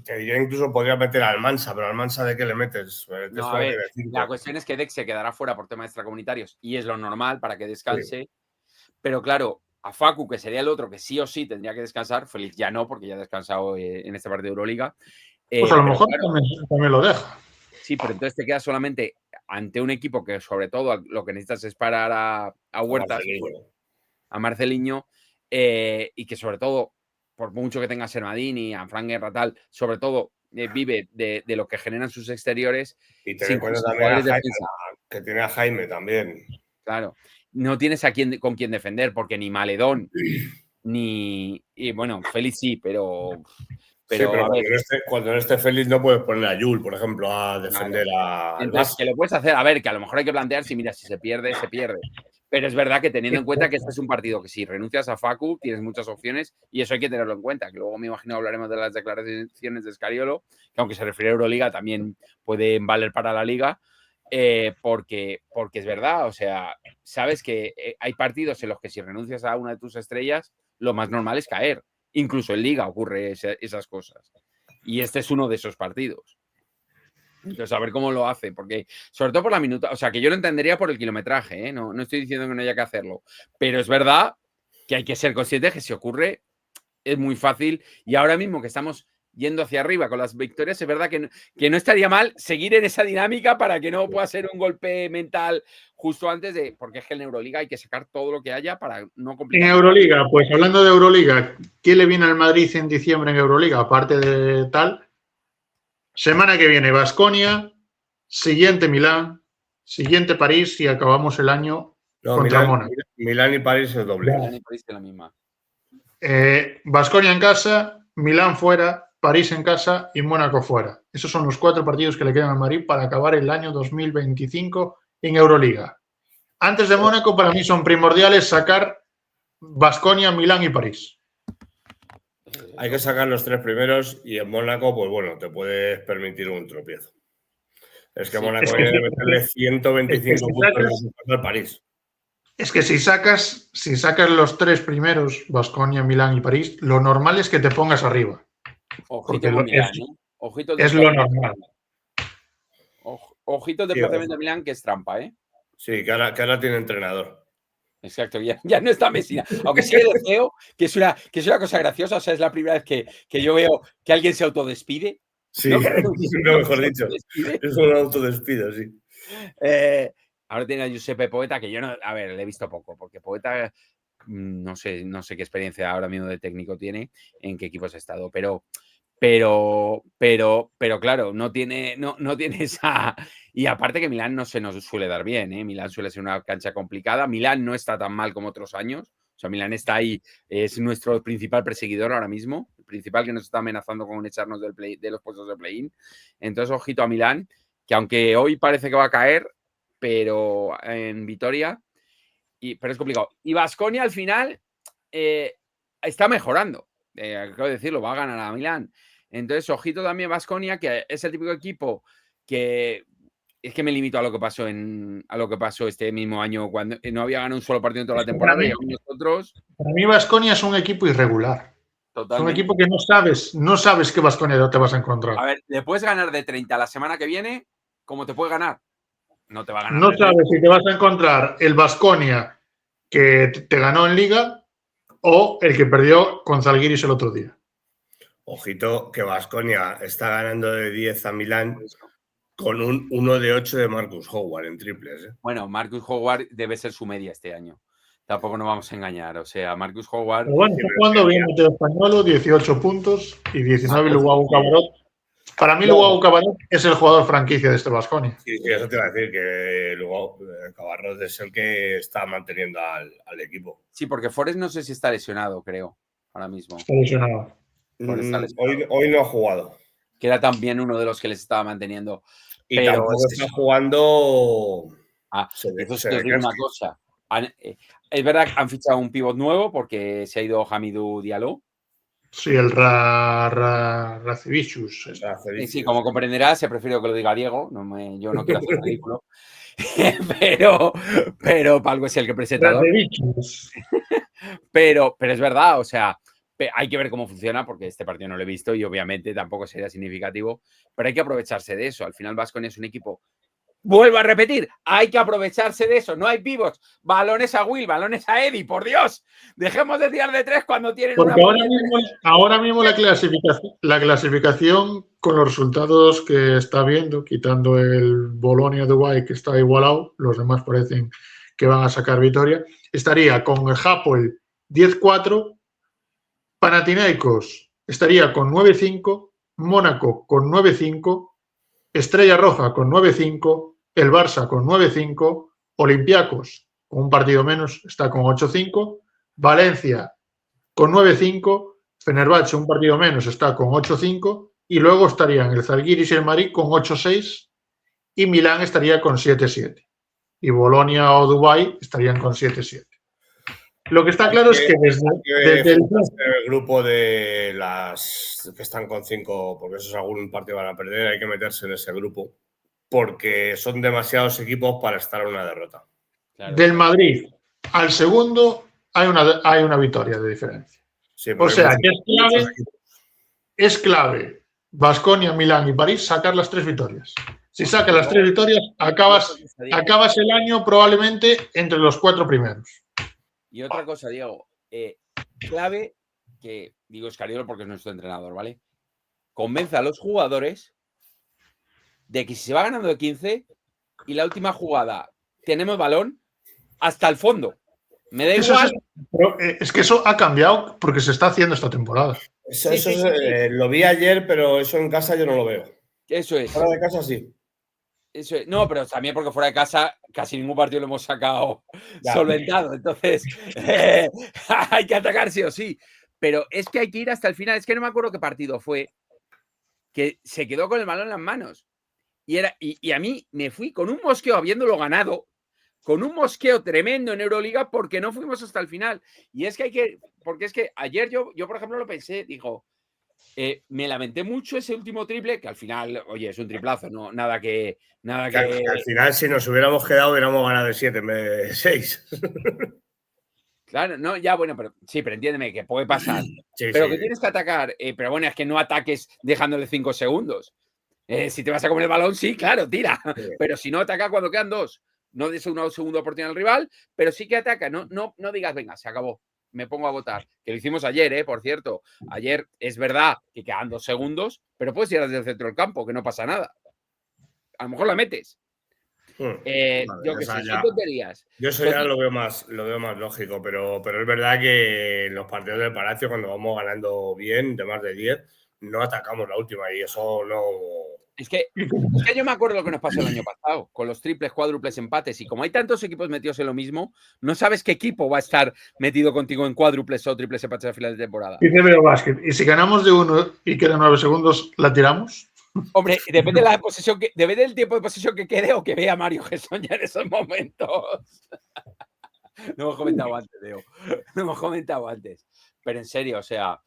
Te diría incluso podría meter a Almansa, pero Almansa ¿de qué le metes? No, a ver, la cuestión es que Dec se quedará fuera por temas extracomunitarios y es lo normal para que descanse. Sí. Pero claro, a Facu, que sería el otro que sí o sí tendría que descansar, Félix ya no, porque ya ha descansado en este partido de Euroliga. Pues a lo mejor también lo deja. Sí, pero entonces te quedas solamente ante un equipo que sobre todo lo que necesitas es parar a Huertas, a Marceliño, y que sobre todo, por mucho que tenga Sermadini, a Fran Guerra, tal, sobre todo vive de lo que generan sus exteriores. Y ten en cuenta también a Jaime, que tiene a Jaime también. Claro, no tienes con quién defender, porque ni Maledón, ni... Y bueno, Félix sí, pero cuando no esté Félix no puedes poner a Yul, por ejemplo, a defender al Entonces, que lo puedes hacer, a ver, que a lo mejor hay que plantear si, mira, si se pierde, se pierde. Pero es verdad que teniendo en cuenta que este es un partido que si renuncias a Facu tienes muchas opciones y eso hay que tenerlo en cuenta, que luego me imagino hablaremos de las declaraciones de Scariolo, que aunque se refiere a Euroliga también pueden valer para la Liga, porque es verdad, o sea, sabes que hay partidos en los que si renuncias a una de tus estrellas, lo más normal es caer. Incluso en Liga ocurre esas cosas. Y este es uno de esos partidos. Entonces, a ver cómo lo hace, porque sobre todo por la minuta, o sea, que yo lo entendería por el kilometraje, ¿eh? No estoy diciendo que no haya que hacerlo, pero es verdad que hay que ser conscientes que si ocurre es muy fácil y ahora mismo que estamos yendo hacia arriba con las victorias, es verdad que no estaría mal seguir en esa dinámica para que no pueda ser un golpe mental justo antes de, porque es que en Euroliga hay que sacar todo lo que haya para no complicar. En Euroliga, pues hablando de Euroliga, ¿qué le viene al Madrid en diciembre en Euroliga? Aparte de tal, semana que viene Baskonia, siguiente Milán, siguiente París y acabamos el año contra Mónaco. Milán y París es doble. Milán y París es la misma. Baskonia en casa, Milán fuera, París en casa y Mónaco fuera. Esos son los 4 partidos que le quedan al Madrid para acabar el año 2025 en Euroliga. Antes de Mónaco, para mí son primordiales sacar Baskonia, Milán y París. Hay que sacar los 3 primeros y en Mónaco, pues bueno, te puedes permitir un tropiezo. Es que Mónaco hay que meterle 125 puntos al París. Es que si sacas los 3 primeros, Baskonia, Milán y París, lo normal es que te pongas arriba. Ojito con Milán, ¿eh? Ojito es lo normal. Ojito del desplazamiento de Milán, que es trampa, ¿eh? Sí, que ahora tiene entrenador. Exacto, ya no está Messina. Aunque sí que deseo que es una cosa graciosa. O sea, es la primera vez que yo veo que alguien se autodespide. Sí, no, mejor dicho. Es un autodespido, sí. Ahora tiene a Giuseppe Poeta, que yo no... A ver, le he visto poco, porque Poeta no sé qué experiencia ahora mismo de técnico tiene, en qué equipos ha estado, pero claro, no tiene esa... Y aparte que Milán no se nos suele dar bien, ¿eh? Milán suele ser una cancha complicada. Milán no está tan mal como otros años. O sea, Milán está ahí, es nuestro principal perseguidor ahora mismo, el principal que nos está amenazando con echarnos de los puestos de play-in. Entonces, ojito a Milán, que aunque hoy parece que va a caer, pero en Vitoria, pero es complicado. Y Baskonia al final está mejorando. Acabo de decirlo, va a ganar a Milán. Entonces, ojito también Baskonia, que es el típico equipo que es que me limito a lo que pasó este mismo año cuando no había ganado un solo partido en toda la temporada. Para mí Baskonia es un equipo irregular. Totalmente. Es un equipo que no sabes qué Baskonia te vas a encontrar. A ver, le puedes ganar de 30 la semana que viene, ¿cómo te puede ganar? No te va a ganar. No sabes si te vas a encontrar el Baskonia que te ganó en Liga o el que perdió con Zalgiris el otro día. Ojito que Baskonia está ganando de 10 a Milán Con un 1 de 8 de Marcus Howard en triples. Bueno, Marcus Howard debe ser su media este año. Tampoco nos vamos a engañar. O sea, Marcus Howard... Pero bueno, está jugando bien Mateo Españolo, 18 puntos y 19 Luau Cabarrot. Para mí, Luau Cabarrot es el jugador franquicia de este Baskonia. Sí, eso te iba a decir, que Luau Cabarrot es el que está manteniendo al equipo. Sí, porque Forrest no sé si está lesionado, creo, ahora mismo. Está lesionado. Hoy no ha jugado. Que era también uno de los que les estaba manteniendo. Y pero tampoco está jugando... Entonces te digo una cosa. Es verdad que han fichado un pivot nuevo porque se ha ido Hamidou Diallo. Sí, el Racevicius. Sí, como comprenderás, se prefiero que lo diga Diego. Yo no quiero hacer ridículo. pero para algo es el que presentador. Pero es verdad, o sea, hay que ver cómo funciona porque este partido no lo he visto y obviamente tampoco sería significativo, pero hay que aprovecharse de eso. Al final Baskonia es un equipo... Vuelvo a repetir, hay que aprovecharse de eso. No hay pivots, balones a Will, balones a Eddie, por Dios. Dejemos de tirar de 3 cuando tienen porque ahora mismo la clasificación con los resultados que está viendo, quitando el Bolonia-Dubái que está igualado, los demás parecen que van a sacar victoria, estaría con el Hapoel 10-4, Panathinaikos estaría con 9-5, Mónaco con 9-5, Estrella Roja con 9-5, el Barça con 9-5, Olympiacos con un partido menos está con 8-5, Valencia con 9-5, Fenerbahce un partido menos está con 8-5 y luego estarían el Zalgiris y el Madrid con 8-6 y Milán estaría con 7-7 y Bolonia o Dubái estarían con 7-7. Lo que está claro es que desde el grupo de las que están con 5, porque esos algún partido van a perder, hay que meterse en ese grupo, porque son demasiados equipos para estar a una derrota. Claro. Del Madrid al segundo hay una victoria de diferencia. Sí, o sea, que es clave Baskonia, Milán y París sacar las 3 victorias. Si sacas las 3 victorias, acabas el año probablemente entre los 4 primeros. Y otra cosa, Diego, clave que digo Escariolo porque es nuestro entrenador, ¿vale? Convence a los jugadores de que si se va ganando de 15 y la última jugada tenemos balón hasta el fondo. Me da igual. Pero es que eso ha cambiado porque se está haciendo esta temporada. Eso lo vi ayer, pero eso en casa yo no lo veo. Eso es. Fuera de casa sí. Eso es. No, pero también porque fuera de casa casi ningún partido lo hemos sacado solventado. Entonces, hay que atacar sí o sí. Pero es que hay que ir hasta el final. Es que no me acuerdo qué partido fue que se quedó con el balón en las manos. Y a mí me fui con un mosqueo habiéndolo ganado, con un mosqueo tremendo en Euroliga porque no fuimos hasta el final. Y es que porque es que ayer yo por ejemplo, lo pensé, digo, me lamenté mucho ese último triple, que al final, oye, es un triplazo, no, nada que... Al final, si nos hubiéramos quedado, hubiéramos ganado de 7 en vez de 6. Claro, no, ya, bueno, pero sí, pero entiéndeme que puede pasar. Pero que tienes que atacar, pero bueno, es que no ataques dejándole 5 segundos. Si te vas a comer el balón, sí, claro, tira. Sí. Pero si no, ataca cuando quedan 2. No des una segunda oportunidad al rival, pero sí que ataca. No digas, venga, se acabó. Me pongo a votar. Que lo hicimos ayer, por cierto. Ayer es verdad que quedan 2 segundos, pero puedes ir desde el centro del campo, que no pasa nada. A lo mejor la metes. Vale, yo que sé, son tonterías. Yo eso ya lo veo más lógico, pero es verdad que en los partidos del Palacio, cuando vamos ganando bien, de más de 10, no atacamos la última y eso no... Es que yo me acuerdo lo que nos pasó el año pasado, con los triples, cuádruples, empates, y como hay tantos equipos metidos en lo mismo, no sabes qué equipo va a estar metido contigo en cuádruples o triples empates a final de temporada. Y de básquet. Y si ganamos de 1 y quedan 9 segundos, ¿la tiramos? Hombre, depende de la posesión depende del tiempo de posesión que quede o que vea Mario Gesson ya en esos momentos. No hemos comentado antes, Leo. No hemos comentado antes. Pero en serio, o sea,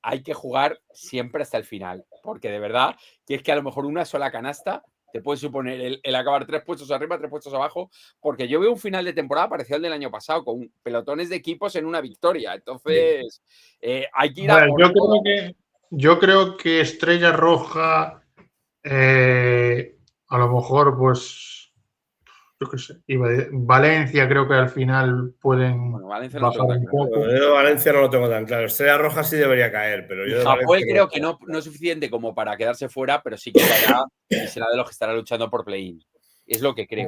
hay que jugar siempre hasta el final. Porque de verdad, que es que a lo mejor una sola canasta te puede suponer el acabar 3 puestos arriba, 3 puestos abajo. Porque yo veo un final de temporada parecido al del año pasado, con pelotones de equipos en una victoria. Entonces, hay que ir a por todo. Yo creo que Estrella Roja, a lo mejor, pues, yo qué sé. Y Valencia creo que al final pueden Bueno, Valencia no bajar tengo tan un claro. poco. Yo de Valencia no lo tengo tan claro. Estrella Roja sí debería caer, pero Y yo de Hapoel Valencia creo lo que tengo no es suficiente como para quedarse fuera, pero sí que caerá y será de los que estará luchando por play-in. Es lo que creo.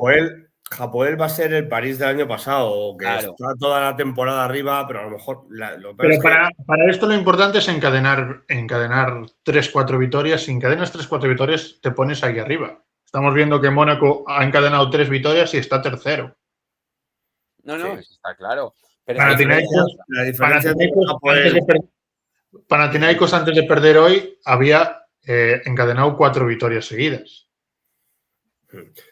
Hapoel va a ser el París del año pasado, que Claro. está toda la temporada arriba, pero a lo mejor lo peor Pero es que para esto lo importante es encadenar 3-4 victorias. Si encadenas 3-4 victorias, te pones ahí arriba. Estamos viendo que Mónaco ha encadenado 3 victorias y está tercero. No, sí. eso está claro. Pero es La que Panathinaikos, diferencia entre Panathinaikos antes de perder hoy había encadenado 4 victorias seguidas.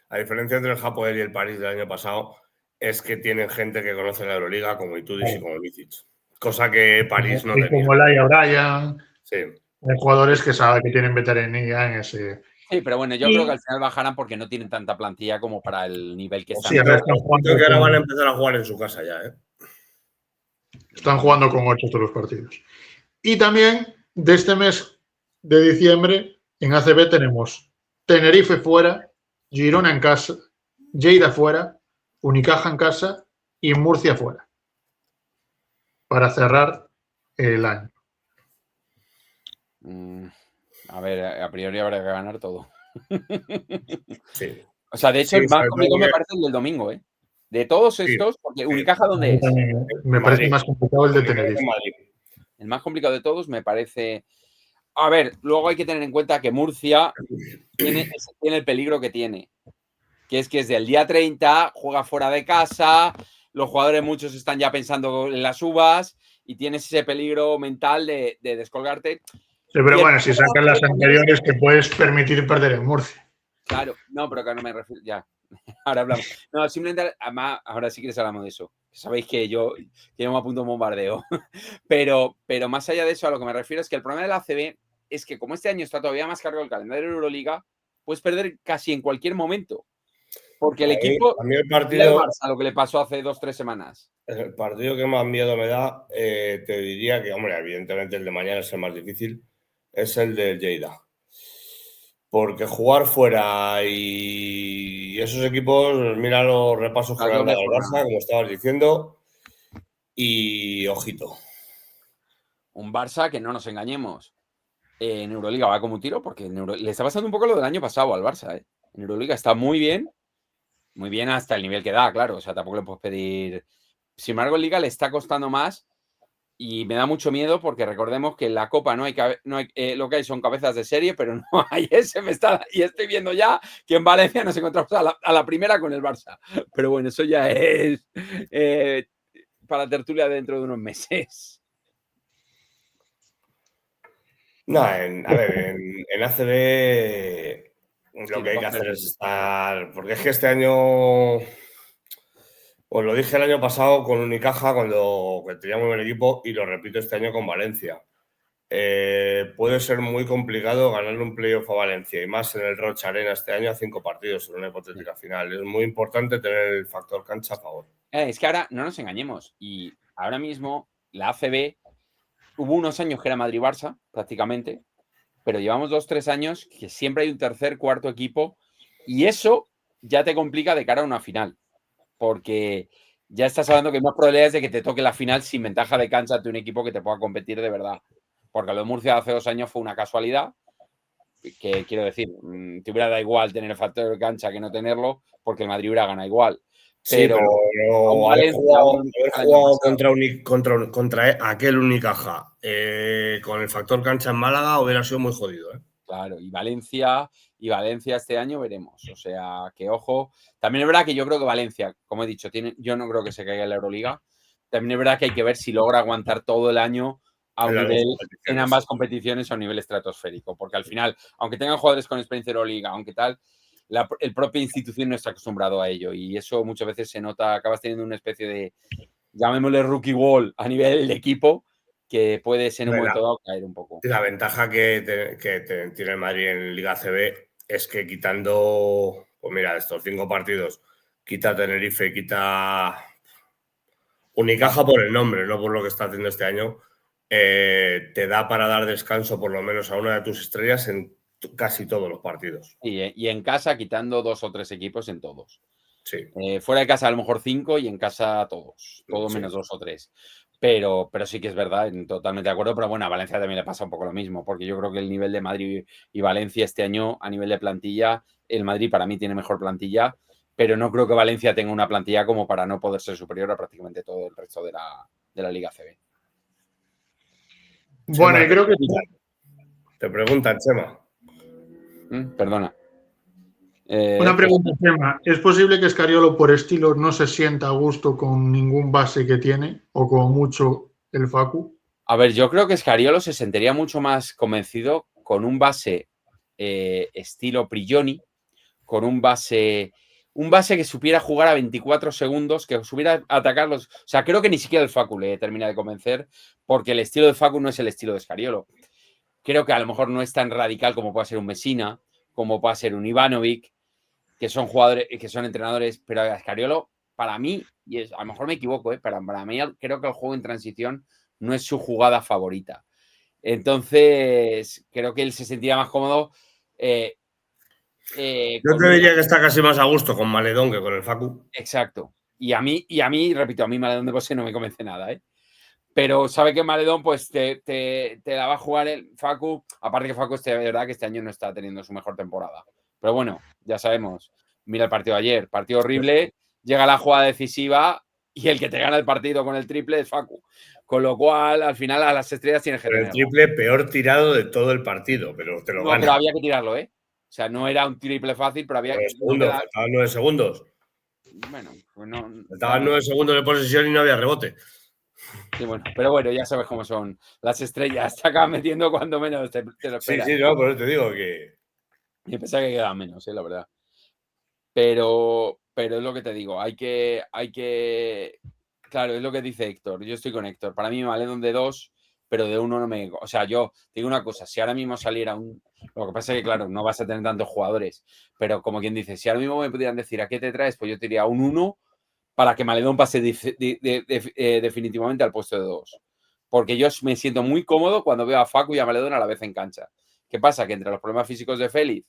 La diferencia entre el Hapoel y el París del año pasado es que tienen gente que conoce la Euroliga como Itudis y como Micic, cosa que París no tenía. Como Laia Bryan, Sí. hay jugadores que saben que tienen veteranía en ese. Sí, pero bueno, yo creo que al final bajarán porque no tienen tanta plantilla como para el nivel que están. Sí, ahora están Ojito que ahora van a empezar a jugar en su casa ya, ¿eh? Están jugando con 8 todos los partidos. Y también de este mes de diciembre en ACB tenemos Tenerife fuera, Girona en casa, Lleida fuera, Unicaja en casa y Murcia fuera. Para cerrar el año. A ver, a priori habrá que ganar todo. Sí. O sea, de hecho, Sí, el más sobre complicado todo me que- parece el del domingo, ¿eh? De todos estos, porque Unicaja, ¿dónde es? Me parece Madrid. más complicado el de Tenerife. Madrid. El más complicado de todos me parece. A ver, luego hay que tener en cuenta que Murcia tiene el peligro que tiene. Que es del día 30, juega fuera de casa, los jugadores muchos están ya pensando en las uvas y tienes ese peligro mental de descolgarte. Sí, pero bueno, si sacan las anteriores, te puedes permitir perder en Murcia. Claro, no, pero que no me refiero. Ya, ahora hablamos. No, simplemente, ahora sí que les hablamos de eso. Sabéis que yo me apunto a un bombardeo. Pero más allá de eso, a lo que me refiero es que el problema de la ACB es que como este año está todavía más cargado el calendario de Euroliga, puedes perder casi en cualquier momento. Porque el equipo. A mí el Mira el partido, Barça, lo que le pasó hace 2-3 semanas. el partido que más miedo me da, te diría que, hombre, evidentemente el de mañana es el más difícil, es el del Lleida. Porque jugar fuera y esos equipos, mira los repasos que le han dado al Barça, como estabas diciendo, y ojito. Un Barça que no nos engañemos. En Euroliga va como un tiro porque le está pasando un poco lo del año pasado al Barça. ¿eh? En Euroliga está muy bien hasta el nivel que da, claro. O sea, tampoco le puedes pedir. Sin embargo, en Liga le está costando más y me da mucho miedo porque recordemos que en la Copa no hay lo que hay son cabezas de serie, pero no hay ese. Y estoy viendo ya que en Valencia nos encontramos a la primera con el Barça. Pero bueno, eso ya es para tertulia dentro de unos meses. No, en ACB lo que hay que hacer es estar. Porque es que este año. Os lo dije el año pasado con Unicaja cuando tenía muy buen equipo y lo repito este año con Valencia. Puede ser muy complicado ganarle un playoff a Valencia y más en el Roche Arena este año a 5 partidos en una hipotética final. Es muy importante tener el factor cancha a favor. Es que ahora no nos engañemos y ahora mismo la ACB hubo unos años que era Madrid-Barça prácticamente, pero llevamos 2-3 años que siempre hay un tercer, cuarto equipo y eso ya te complica de cara a una final porque ya estás hablando que hay más probabilidades de que te toque la final sin ventaja de cancha ante un equipo que te pueda competir de verdad. Porque lo de Murcia hace 2 años fue una casualidad, que quiero decir, te hubiera dado igual tener el factor de cancha que no tenerlo, porque el Madrid hubiera ganado igual. Pero haber jugado contra aquel Unicaja con el factor cancha en Málaga hubiera sido muy jodido. Claro, y Valencia este año veremos. O sea, que ojo. También es verdad que yo creo que Valencia, como he dicho, yo no creo que se caiga en la Euroliga. También es verdad que hay que ver si logra aguantar todo el año a un nivel en ambas competiciones a un nivel estratosférico. Porque al final, aunque tengan jugadores con experiencia en Euroliga, aunque tal, el propia institución no está acostumbrado a ello. Y eso muchas veces se nota, acabas teniendo una especie de, llamémosle rookie wall a nivel de equipo, que puedes en un momento dado caer un poco. La ventaja que tiene el Madrid en Liga CB es que quitando, pues mira, estos 5 partidos, quita Tenerife, quita Unicaja por el nombre, no por lo que está haciendo este año, te da para dar descanso por lo menos a una de tus estrellas en casi todos los partidos. Y en casa quitando 2 o 3 equipos en todos. Sí. Fuera de casa a lo mejor 5 y en casa todos menos 2 o 3. Pero sí que es verdad, totalmente de acuerdo. Pero bueno, a Valencia también le pasa un poco lo mismo, porque yo creo que el nivel de Madrid y Valencia este año, a nivel de plantilla, el Madrid para mí tiene mejor plantilla, pero no creo que Valencia tenga una plantilla como para no poder ser superior a prácticamente todo el resto de la Liga CB. Bueno, Chema, y creo que... Te preguntan, Chema. Perdona. Una pregunta, Chema. ¿Es posible que Escariolo por estilo no se sienta a gusto con ningún base que tiene? O como mucho el Facu. A ver, yo creo que Scariolo se sentiría mucho más convencido con un base estilo Prigioni, con un base que supiera jugar a 24 segundos, que supiera atacar los... O sea, creo que ni siquiera el Facu le termina de convencer, porque el estilo de Facu no es el estilo de Scariolo. Creo que a lo mejor no es tan radical como puede ser un Messina, como puede ser un Ivanovic, que son jugadores, que son entrenadores, pero Scariolo, para mí, y a lo mejor me equivoco, para mí creo que el juego en transición no es su jugada favorita. Entonces, creo que él se sentía más cómodo. Yo te diría que está casi más a gusto con Maledón que con el Facu. Exacto. Y a mí, repito, a mí Maledón de Bosé no me convence nada, Pero sabe que Maledón, pues te la va a jugar el Facu. Aparte que Facu, de verdad que este año no está teniendo su mejor temporada. Pero bueno, ya sabemos. Mira el partido de ayer, partido horrible. Llega la jugada decisiva y el que te gana el partido con el triple es Facu. Con lo cual, al final, a las estrellas tienes que tener. El triple peor tirado de todo el partido, pero te lo gana. Pero había que tirarlo, O sea, no era un triple fácil, pero había que... Faltaban 9 segundos. Bueno, pues no... Faltaban 9 segundos de posesión y no había rebote. Sí, bueno, pero bueno, ya sabes cómo son las estrellas. Te acaban metiendo cuando menos te lo esperas. Sí, no, por eso te digo que... Y pensaba que quedaban menos, la verdad. Pero es lo que te digo, hay que... Claro, es lo que dice Héctor. Yo estoy con Héctor. Para mí me vale de 2, pero de 1 no me... O sea, yo digo una cosa, si ahora mismo saliera un... Lo que pasa es que, claro, no vas a tener tantos jugadores, pero como quien dice, si ahora mismo me pudieran decir a qué te traes, pues yo te diría un 1 para que Maledón pase definitivamente al puesto de 2. Porque yo me siento muy cómodo cuando veo a Facu y a Maledón a la vez en cancha. ¿Qué pasa? Que entre los problemas físicos de Félix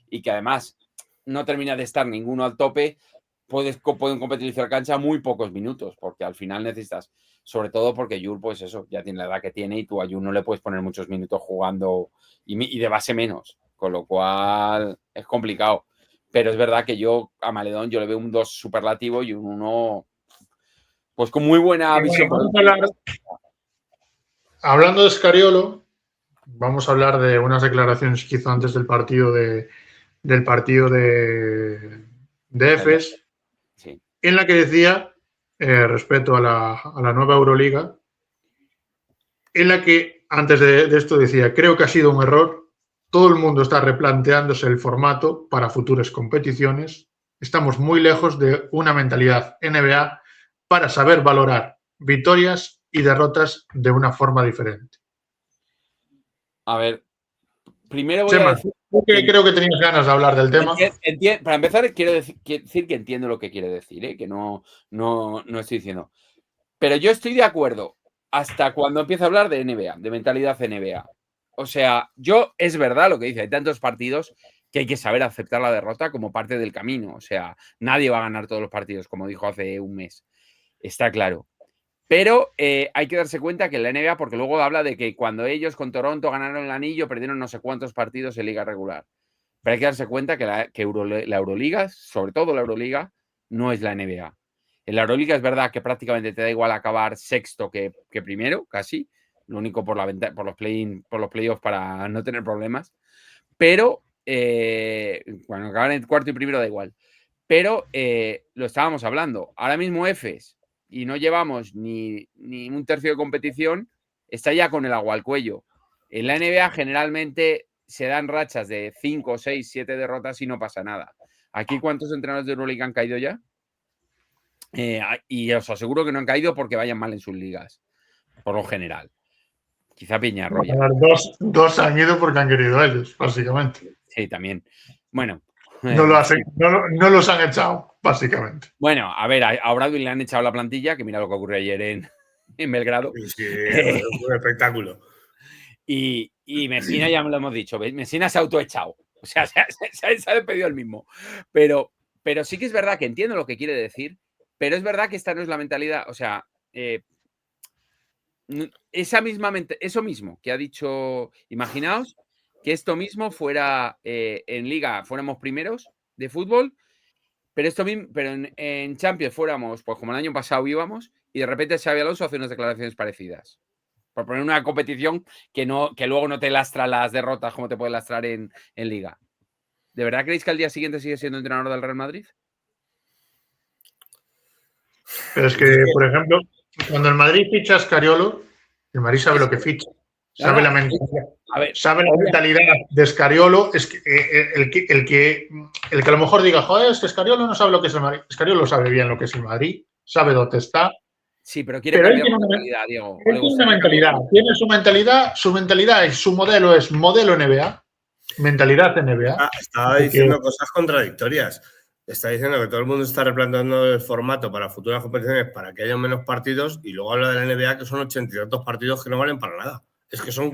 y que además no termina de estar ninguno al tope, pueden competirizar cancha muy pocos minutos, porque al final necesitas, sobre todo porque Yul, pues eso, ya tiene la edad que tiene y tú a Yul no le puedes poner muchos minutos jugando y de base menos, con lo cual es complicado. Pero es verdad que yo a Maledón yo le veo un 2 superlativo y un 1 pues con muy buena visión. Hablando de Scariolo, vamos a hablar de unas declaraciones que hizo antes del partido de Efes, sí, en la que decía, respecto a la nueva Euroliga, en la que antes de esto decía, creo que ha sido un error, todo el mundo está replanteándose el formato para futuras competiciones, estamos muy lejos de una mentalidad NBA para saber valorar victorias y derrotas de una forma diferente. A ver, primero voy a decir... Creo que tenías ganas de hablar del tema. Para empezar, quiero decir que entiendo lo que quiere decir, que no estoy diciendo. Pero yo estoy de acuerdo hasta cuando empieza a hablar de NBA, de mentalidad NBA. O sea, es verdad lo que dice, hay tantos partidos que hay que saber aceptar la derrota como parte del camino. O sea, nadie va a ganar todos los partidos, como dijo hace un mes. Está claro. Pero hay que darse cuenta que la NBA, porque luego habla de que cuando ellos con Toronto ganaron el anillo, perdieron no sé cuántos partidos en liga regular. Pero hay que darse cuenta que la Euroliga, sobre todo la Euroliga, no es la NBA. En la Euroliga es verdad que prácticamente te da igual acabar sexto que primero, casi. Lo único por los playoffs para no tener problemas. Pero cuando acaban en cuarto y primero da igual. Pero lo estábamos hablando. Ahora mismo Efes, y no llevamos ni un tercio de competición, está ya con el agua al cuello. En la NBA generalmente se dan rachas de 5, 6, 7 derrotas y no pasa nada. ¿Aquí cuántos entrenadores de Euroliga han caído ya? Y os aseguro que no han caído porque vayan mal en sus ligas, por lo general. Quizá Peñarroya. Dos han ido porque han querido ellos, básicamente. Sí, también. Bueno. No los han echado, básicamente. Bueno, a ver, a Bradley le han echado la plantilla, que mira lo que ocurrió ayer en Belgrado. Sí, fue un espectáculo. Y Messina ya me lo hemos dicho, Messina se ha autoechado. O sea, se ha despedido el mismo. Pero pero sí que es verdad que entiendo lo que quiere decir, pero es verdad que esta no es la mentalidad, o sea, eso mismo que ha dicho, imaginaos que esto mismo fuera en Liga, fuéramos primeros de fútbol, pero esto mismo, pero en Champions fuéramos, pues como el año pasado íbamos, y de repente Xabi Alonso hace unas declaraciones parecidas. Por poner una competición que luego no te lastra las derrotas como te puede lastrar en Liga. ¿De verdad creéis que al día siguiente sigue siendo entrenador del Real Madrid? Pero es que, por ejemplo, cuando el Madrid ficha a Scariolo, el Madrid sabe lo que ficha. Sabe la mentalidad. Sabe la mentalidad de Scariolo. Es que, el que a lo mejor diga, joder, es que Scariolo no sabe lo que es el Madrid. Scariolo sabe bien lo que es el Madrid, sabe dónde está. Sí, pero quiere cambiar la mentalidad, Diego. Él tiene una mentalidad. Tiene su mentalidad y su modelo es modelo NBA. Mentalidad NBA. Estaba diciendo cosas contradictorias. Está diciendo que todo el mundo está replanteando el formato para futuras competiciones para que haya menos partidos y luego habla de la NBA que son 80 y tantos partidos que no valen para nada. Es que son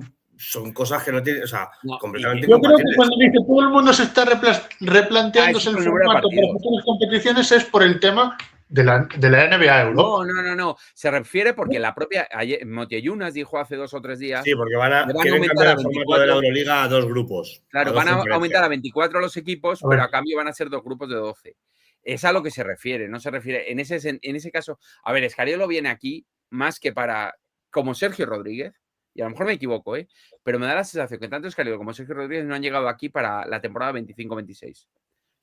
cosas que no tienen, o sea, completamente incompatibles. Yo creo que cuando dice todo el mundo se está replanteándose el formato para futuras competiciones es por el tema de la NBA Europa. No. Se refiere porque la propia Motiejunas dijo hace 2 o 3 días. Sí, porque quieren cambiar el formato de la Euroliga a 2 grupos. Claro, van a aumentar a 24 los equipos, pero a cambio van a ser 2 grupos de 12. Es a lo que se refiere, no se refiere. En ese caso, a ver, Scariolo viene aquí más que para, como Sergio Rodríguez, y a lo mejor me equivoco, pero me da la sensación que tanto Scariolo como Sergio Rodríguez no han llegado aquí para la temporada 25-26.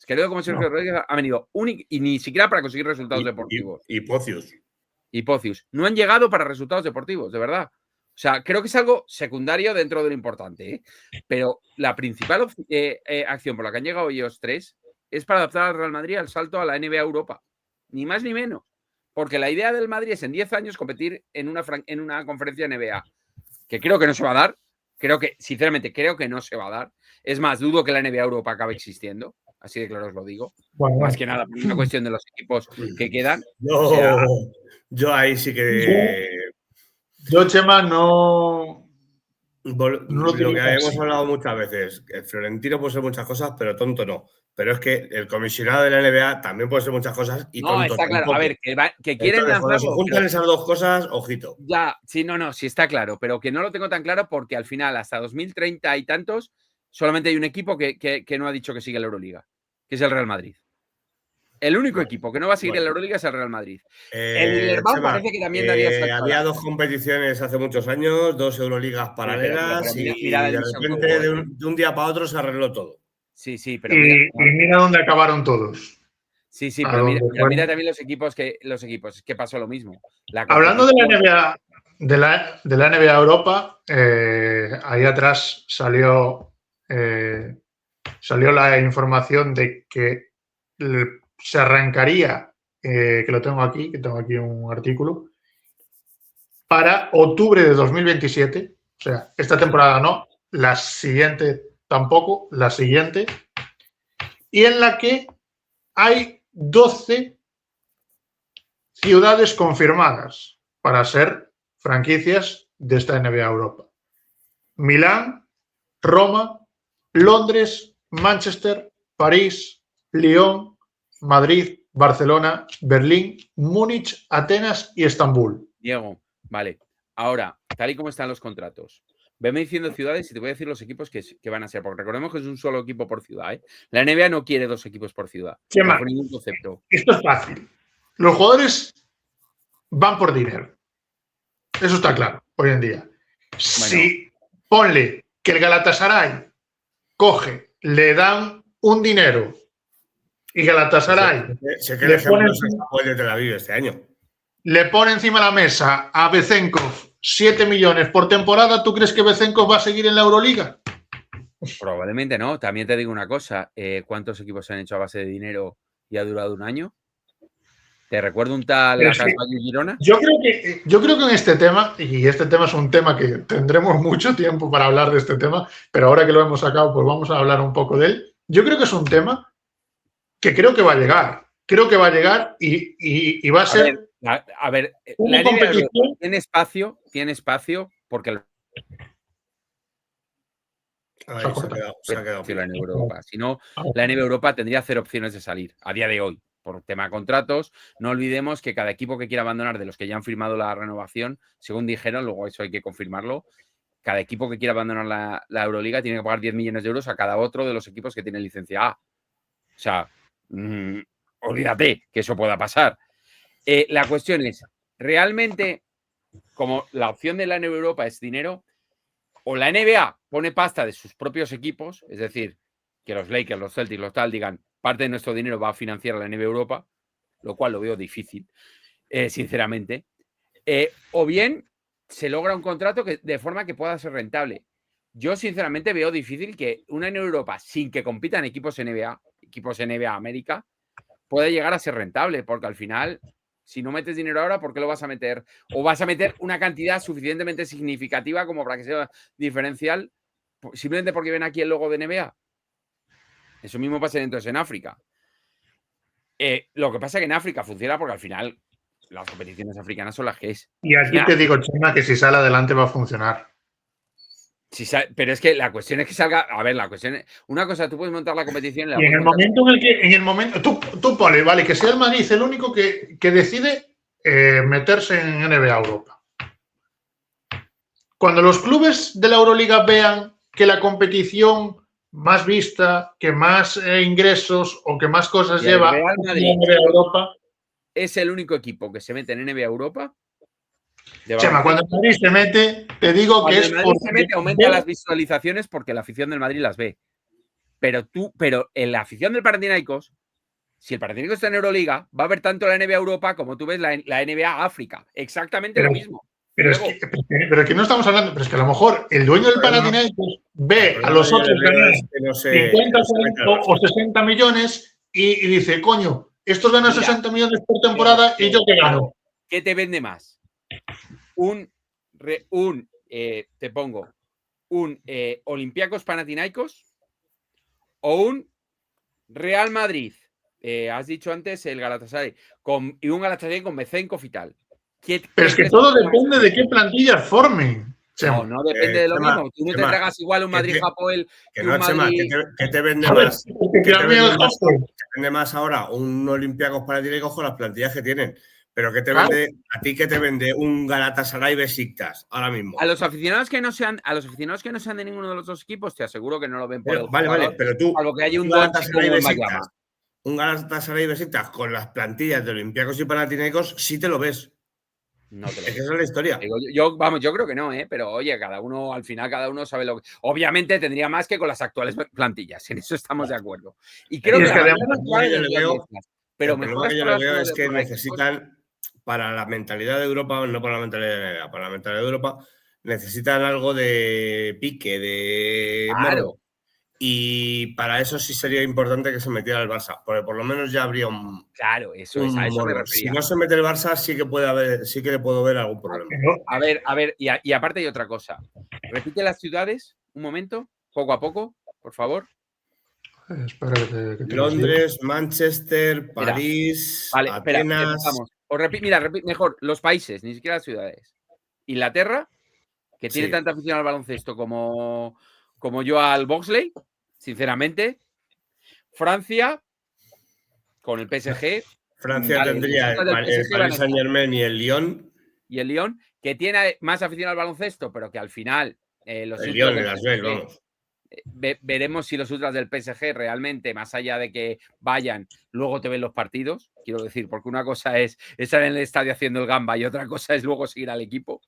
Scariolo como Sergio Rodríguez ha venido y ni siquiera para conseguir resultados deportivos. Y Pocius. No han llegado para resultados deportivos, de verdad. O sea, creo que es algo secundario dentro de lo importante, pero la principal acción por la que han llegado ellos 3 es para adaptar al Real Madrid al salto a la NBA Europa. Ni más ni menos. Porque la idea del Madrid es en 10 años competir en una conferencia NBA, que creo que no se va a dar. Sinceramente, creo que no se va a dar. Es más, dudo que la NBA Europa acabe existiendo. Así de claro os lo digo. Bueno, más que nada, por una cuestión de los equipos que quedan. Yo ahí sí que... Yo, Chema, no lo que hemos hablado muchas veces, el Florentino puede ser muchas cosas, pero tonto no. Pero es que el comisionado de la NBA también puede ser muchas cosas y tonto está claro. tampoco. A ver, que quieren lanzarlo. Cuando se juntan esas 2 cosas, ojito. Ya, sí, sí está claro, pero que no lo tengo tan claro porque al final, hasta 2030 y tantos, solamente hay un equipo que no ha dicho que sigue la Euroliga, que es el Real Madrid. El único equipo que no va a seguir en la Euroliga es el Real Madrid. El Irván parece que también daría había 2 competiciones hace muchos años, 2 Euroligas paralelas y de repente de un día para otro se arregló todo. Sí, pero mira dónde acabaron todos. Sí, pero mira también los equipos que pasó lo mismo. Hablando de la NBA Europa, ahí atrás salió la información de que se arrancaría, que tengo aquí un artículo, para octubre de 2027, o sea, esta temporada no, la siguiente tampoco, la siguiente, y en la que hay 12 ciudades confirmadas para ser franquicias de esta NBA Europa. Milán, Roma, Londres, Manchester, París, Lyon, Madrid, Barcelona, Berlín, Múnich, Atenas y Estambul. Diego, vale. Ahora, tal y como están los contratos, veme diciendo ciudades y te voy a decir los equipos que van a ser, porque recordemos que es un solo equipo por ciudad. La NBA no quiere 2 equipos por ciudad. Bajo ningún concepto. Esto es fácil. Los jugadores van por dinero. Eso está claro, hoy en día. Bueno. Si ponle que el Galatasaray coge, le dan un dinero y Galatasaray le pone encima de la mesa a Bezenkov 7 millones por temporada, ¿tú crees que Bezenkov va a seguir en la Euroliga? Probablemente no. También te digo una cosa. ¿Cuántos equipos se han hecho a base de dinero y ha durado 1 año? ¿Te recuerdo un tal Girona? Yo creo que en este tema, y este tema es un tema que tendremos mucho tiempo para hablar de este tema, pero ahora que lo hemos sacado, pues vamos a hablar un poco de él. Yo creo que es un tema que creo que va a llegar. Creo que va a llegar y va a ser... A ver, la NBA tiene espacio porque... Ahí se ha quedado la NBA Europa. Si no, la NBA Europa tendría 0 opciones de salir a día de hoy. Por tema de contratos, no olvidemos que cada equipo que quiera abandonar de los que ya han firmado la renovación, según dijeron, luego eso hay que confirmarlo, cada equipo que quiera abandonar la Euroliga tiene que pagar 10 millones de euros a cada otro de los equipos que tienen licencia A. O sea, olvídate que eso pueda pasar. La cuestión es, realmente, como la opción de la NBA Europa es dinero, o la NBA pone pasta de sus propios equipos, es decir, que los Lakers, los Celtics, los tal, digan, parte de nuestro dinero va a financiar a la NBA Europa, lo cual lo veo difícil, sinceramente, o bien se logra un contrato de forma que pueda ser rentable. Yo, sinceramente, veo difícil que una NBA Europa, sin que compitan equipos NBA América, pueda llegar a ser rentable, porque al final, si no metes dinero ahora, ¿por qué lo vas a meter? O vas a meter una cantidad suficientemente significativa como para que sea diferencial, simplemente porque ven aquí el logo de NBA. Eso mismo pasa entonces en África. Lo que pasa es que en África funciona porque al final las competiciones africanas son las que es. Y aquí te digo, Chema, que si sale adelante va a funcionar. Pero es que la cuestión es que salga. A ver, la cuestión es. Una cosa, tú puedes montar la competición. Y en el momento en el que. En el momento. Tú pones, vale, que sea el Madrid el único que decide meterse en NBA Europa. Cuando los clubes de la Euroliga vean que la competición más vista, que más ingresos o que más cosas lleva a NBA Europa. Es el único equipo que se mete en NBA Europa. Chema, cuando el Madrid se mete, te digo cuando que el Madrid se mete, aumenta las visualizaciones porque la afición del Madrid las ve. Pero en la afición del Panathinaikos, si el Panathinaikos está en Euroliga, va a ver tanto la NBA Europa como tú ves la NBA África. Exactamente lo mismo. Pero es que no estamos hablando, pero es que a lo mejor el dueño del Panathinaikos ve a los otros ganar 50 o 60 millones y dice, coño, estos ganan 60 millones por temporada y yo qué gano. ¿Qué te vende más? Te pongo un Olympiacos Panathinaikos o un Real Madrid. Has dicho antes el Galatasaray y un Galatasaray con Bezenko y tal. Pero es que todo depende de qué plantillas formen. No depende de lo mismo. Tú no te tragas igual un Madrid-Hapoel que un Madrid... ¿Qué te vende más? ¿Qué te vende más ahora? Un Olympiacos Panathinaikos con las plantillas que tienen. Pero ¿qué te vende? ¿A ti qué te vende un Galatasaray Besiktas ahora mismo? A los aficionados que no sean de ninguno de los dos equipos, te aseguro que no lo ven por el Vale, pero tú, algo que haya un Galatasaray Besiktas con las plantillas de Olympiacos y Panathinaikos, sí te lo ves. No te lo es que esa es la historia. Yo creo que no, pero oye, al final cada uno sabe lo que. Obviamente tendría más que con las actuales plantillas, en eso estamos de acuerdo. Y creo que pero mejor que yo lo veo es que necesitan, para la mentalidad de Europa, no para la mentalidad de NBA, para la mentalidad de Europa, necesitan algo de pique, de morbo. Y para eso sí sería importante que se metiera el Barça, porque por lo menos ya habría un. Claro, eso es. A eso me refería. Si no se mete el Barça, sí que le puedo ver algún problema. A ver, y aparte hay otra cosa. Repite las ciudades, un momento, poco a poco, por favor. Londres, Manchester, París, Atenas. Mejor, los países, ni siquiera las ciudades. Inglaterra, que tiene tanta afición al baloncesto como yo al boxley, sinceramente. Francia, con el PSG. Francia tendría el Paris Saint-Germain y el Lyon. Y el Lyon, que tiene más afición al baloncesto, pero que al final el Lyon en las veces, vamos. Veremos si los ultras del PSG realmente, más allá de que vayan, luego te ven los partidos, quiero decir, porque una cosa es estar en el estadio haciendo el gamba y otra cosa es luego seguir al equipo.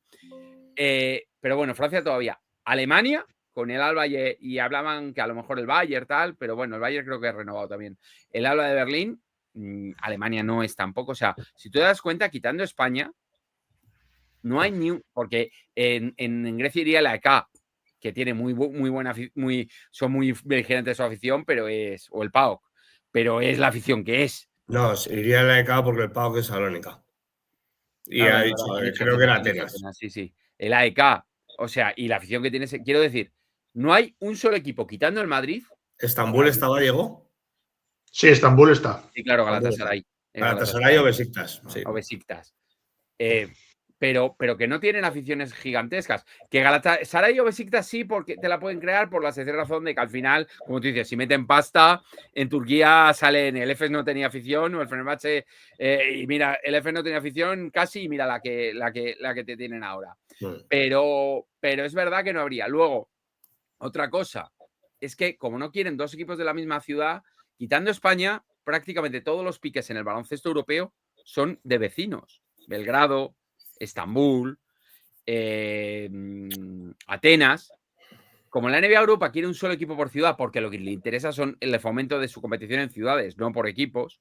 Pero bueno, Francia todavía. Alemania, con el Alba y hablaban que a lo mejor el Bayern tal, pero bueno, el Bayern creo que es renovado también. El Alba de Berlín, Alemania no es tampoco. O sea, si tú te das cuenta, quitando España, no hay ni un. Porque en Grecia iría la EK, que tiene muy buena, son muy vigilantes de su afición, pero es. O el PAOK, pero es la afición que es. No, iría la EK porque el PAOK es Salónica. Y ha dicho, creo que era Atenas. Sí. El AEK, o sea, y la afición que tiene. Quiero decir, no hay un solo equipo, quitando el Madrid. ¿Estambul estaba, Diego? Sí, Estambul está. Sí, claro, Galatasaray. Galatasaray o Besiktas. Sí. O Besiktas. pero que no tienen aficiones gigantescas. Que Galatasaray o Besiktas sí, porque te la pueden crear por la sencilla razón de que al final, como tú dices, si meten pasta, en Turquía salen, el Efes no tenía afición, o el Fenerbahce, y mira, el Efes no tenía afición casi, y mira la que te tienen ahora. Pero es verdad que no habría. Luego, otra cosa, es que como no quieren dos equipos de la misma ciudad, quitando España, prácticamente todos los piques en el baloncesto europeo son de vecinos. Belgrado, Estambul, Atenas. Como la NBA Europa quiere un solo equipo por ciudad, porque lo que le interesa son el fomento de su competición en ciudades, no por equipos,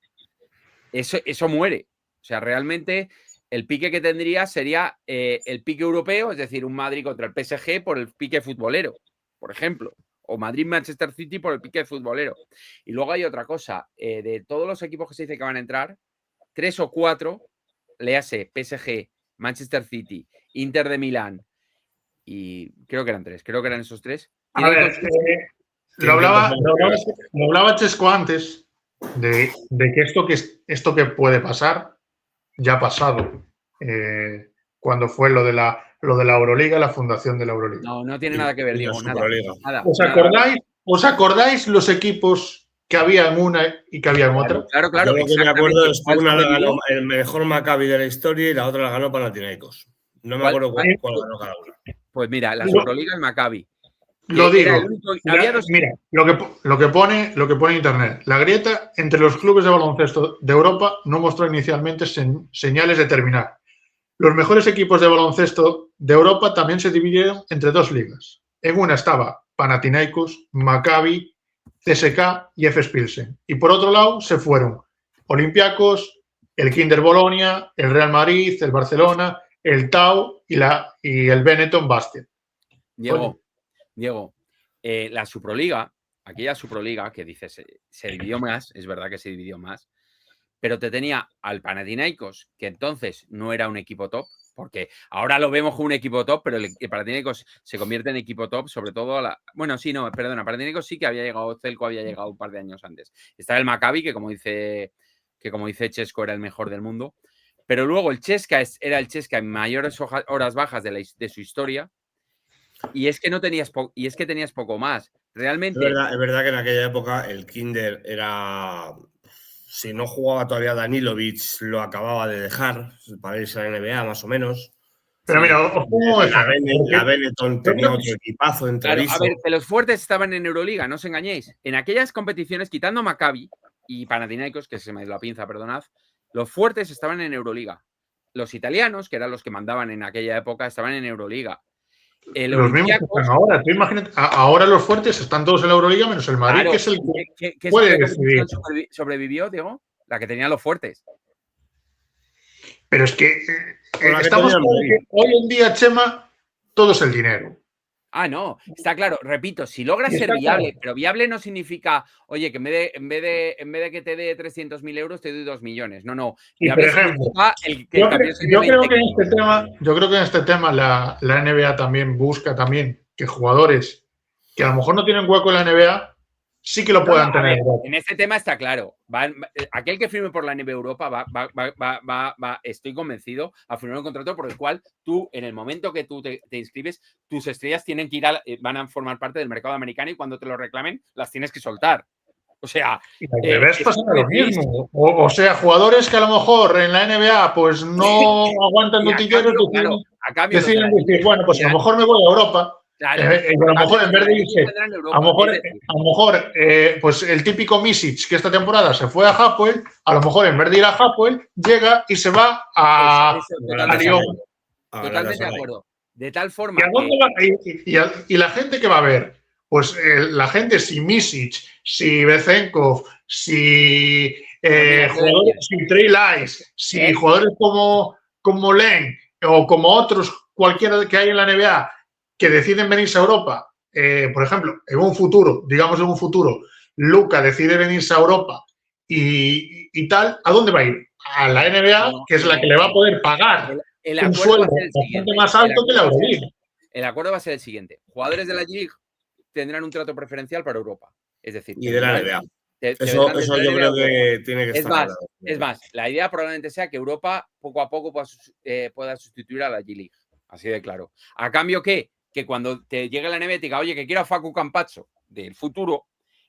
eso muere. O sea, realmente el pique que tendría sería el pique europeo, es decir, un Madrid contra el PSG por el pique futbolero, por ejemplo. O Madrid-Manchester City por el pique futbolero. Y luego hay otra cosa. De todos los equipos que se dice que van a entrar, 3 o 4, léase PSG, Manchester City, Inter de Milán, y creo que eran 3. Creo que eran esos 3. A ver, lo hablaba Chesco antes de que esto que puede pasar ya ha pasado. Cuando fue lo de la Euroliga, la fundación de la Euroliga. No tiene nada que ver, Diego. Nada. ¿Os acordáis los equipos que había en una y que había en otra? Claro. Yo lo que me acuerdo es que una la ganó el mejor Maccabi de la historia y la otra la ganó Panathinaikos. No me acuerdo cuál ganó cada una. Pues mira, la Euroliga es Maccabi. Lo digo. Mira, lo que pone Internet. La grieta entre los clubes de baloncesto de Europa no mostró inicialmente señales de terminar. Los mejores equipos de baloncesto de Europa también se dividieron entre dos ligas. En una estaba Panathinaikos, Maccabi, CSKA y Efes Pilsen. Y por otro lado se fueron Olympiacos, el Kinder Bolonia, el Real Madrid, el Barcelona, el Tau y el Benetton Basket. Diego, la Suproliga, aquella Suproliga que dices se dividió más, es verdad que se dividió más, pero te tenía al Panathinaikos, que entonces no era un equipo top, porque ahora lo vemos como un equipo top, pero el Panathinaikos se convierte en equipo top, sobre todo Panathinaikos sí que había llegado, Celco había llegado un par de años antes. Está el Maccabi, que como dice Chesco, era el mejor del mundo, pero luego el CSKA era el CSKA en mayores horas bajas de su historia, y es que tenías poco más. Realmente. Es verdad que en aquella época el Kinder era. Si no jugaba todavía Danilovic, lo acababa de dejar para irse a la NBA, más o menos. Pero mira, la Benetton tenía otro equipazo entre claro, a ver, que los fuertes estaban en Euroliga, no os engañéis. En aquellas competiciones, quitando Maccabi y Panathinaikos, que se me dio la pinza, perdonad, los fuertes estaban en Euroliga. Los italianos, que eran los que mandaban en aquella época, estaban en Euroliga. Los mismos que están ahora. Tú imagínate, ahora los fuertes están todos en la Euroliga, menos el Madrid, que es el que puede decidir. ¿Sobrevivió, Diego? La que tenía los fuertes. Pero es que estamos claro que hoy en día, Chema, todo es el dinero. Ah, no, está claro. Repito, si logras ser viable, claro. Pero viable no significa, oye, que en vez de que te dé 300.000 euros, te doy 2 millones. No. Y por ejemplo, yo creo que en este tema la NBA también busca que jugadores que a lo mejor no tienen hueco en la NBA sí que lo puedan tener. En este tema está claro. Aquel que firme por la NBA Europa estoy convencido, a firmar un contrato por el cual tú, en el momento que tú te inscribes, tus estrellas tienen que van a formar parte del mercado americano y cuando te lo reclamen, las tienes que soltar. O sea, pasa lo mismo. O sea, jugadores que a lo mejor en la NBA pues no aguantan notilleros, deciden decir, bueno, pues a lo mejor me voy a Europa. Claro, a lo mejor en vez de irse, a lo mejor pues el típico Misic que esta temporada se fue a Hapoel, a lo mejor en vez de ir a Hapoel, llega y se va a Lyon. Totalmente de acuerdo. De tal forma. ¿Y la gente que va a ver? Pues la gente, si Misic, si Bezenkov, si Trey Lyles, si jugadores como Len o como otros, cualquiera que hay en la NBA, que deciden venirse a Europa, por ejemplo, en un futuro, Luka decide venirse a Europa y tal, ¿a dónde va a ir? A la NBA, que es la que le va a poder pagar un sueldo bastante más alto que la Euroliga. El acuerdo va a ser el siguiente. Jugadores de la G-League tendrán un trato preferencial para Europa. Es decir, y de la NBA. Eso yo creo que tiene que estar hablado. Es más, la idea probablemente sea que Europa poco a poco pueda sustituir a la G-League. Así de claro. ¿A cambio qué? Que cuando te llegue la NBA y diga, oye, que quiero a Facu Campazzo del futuro,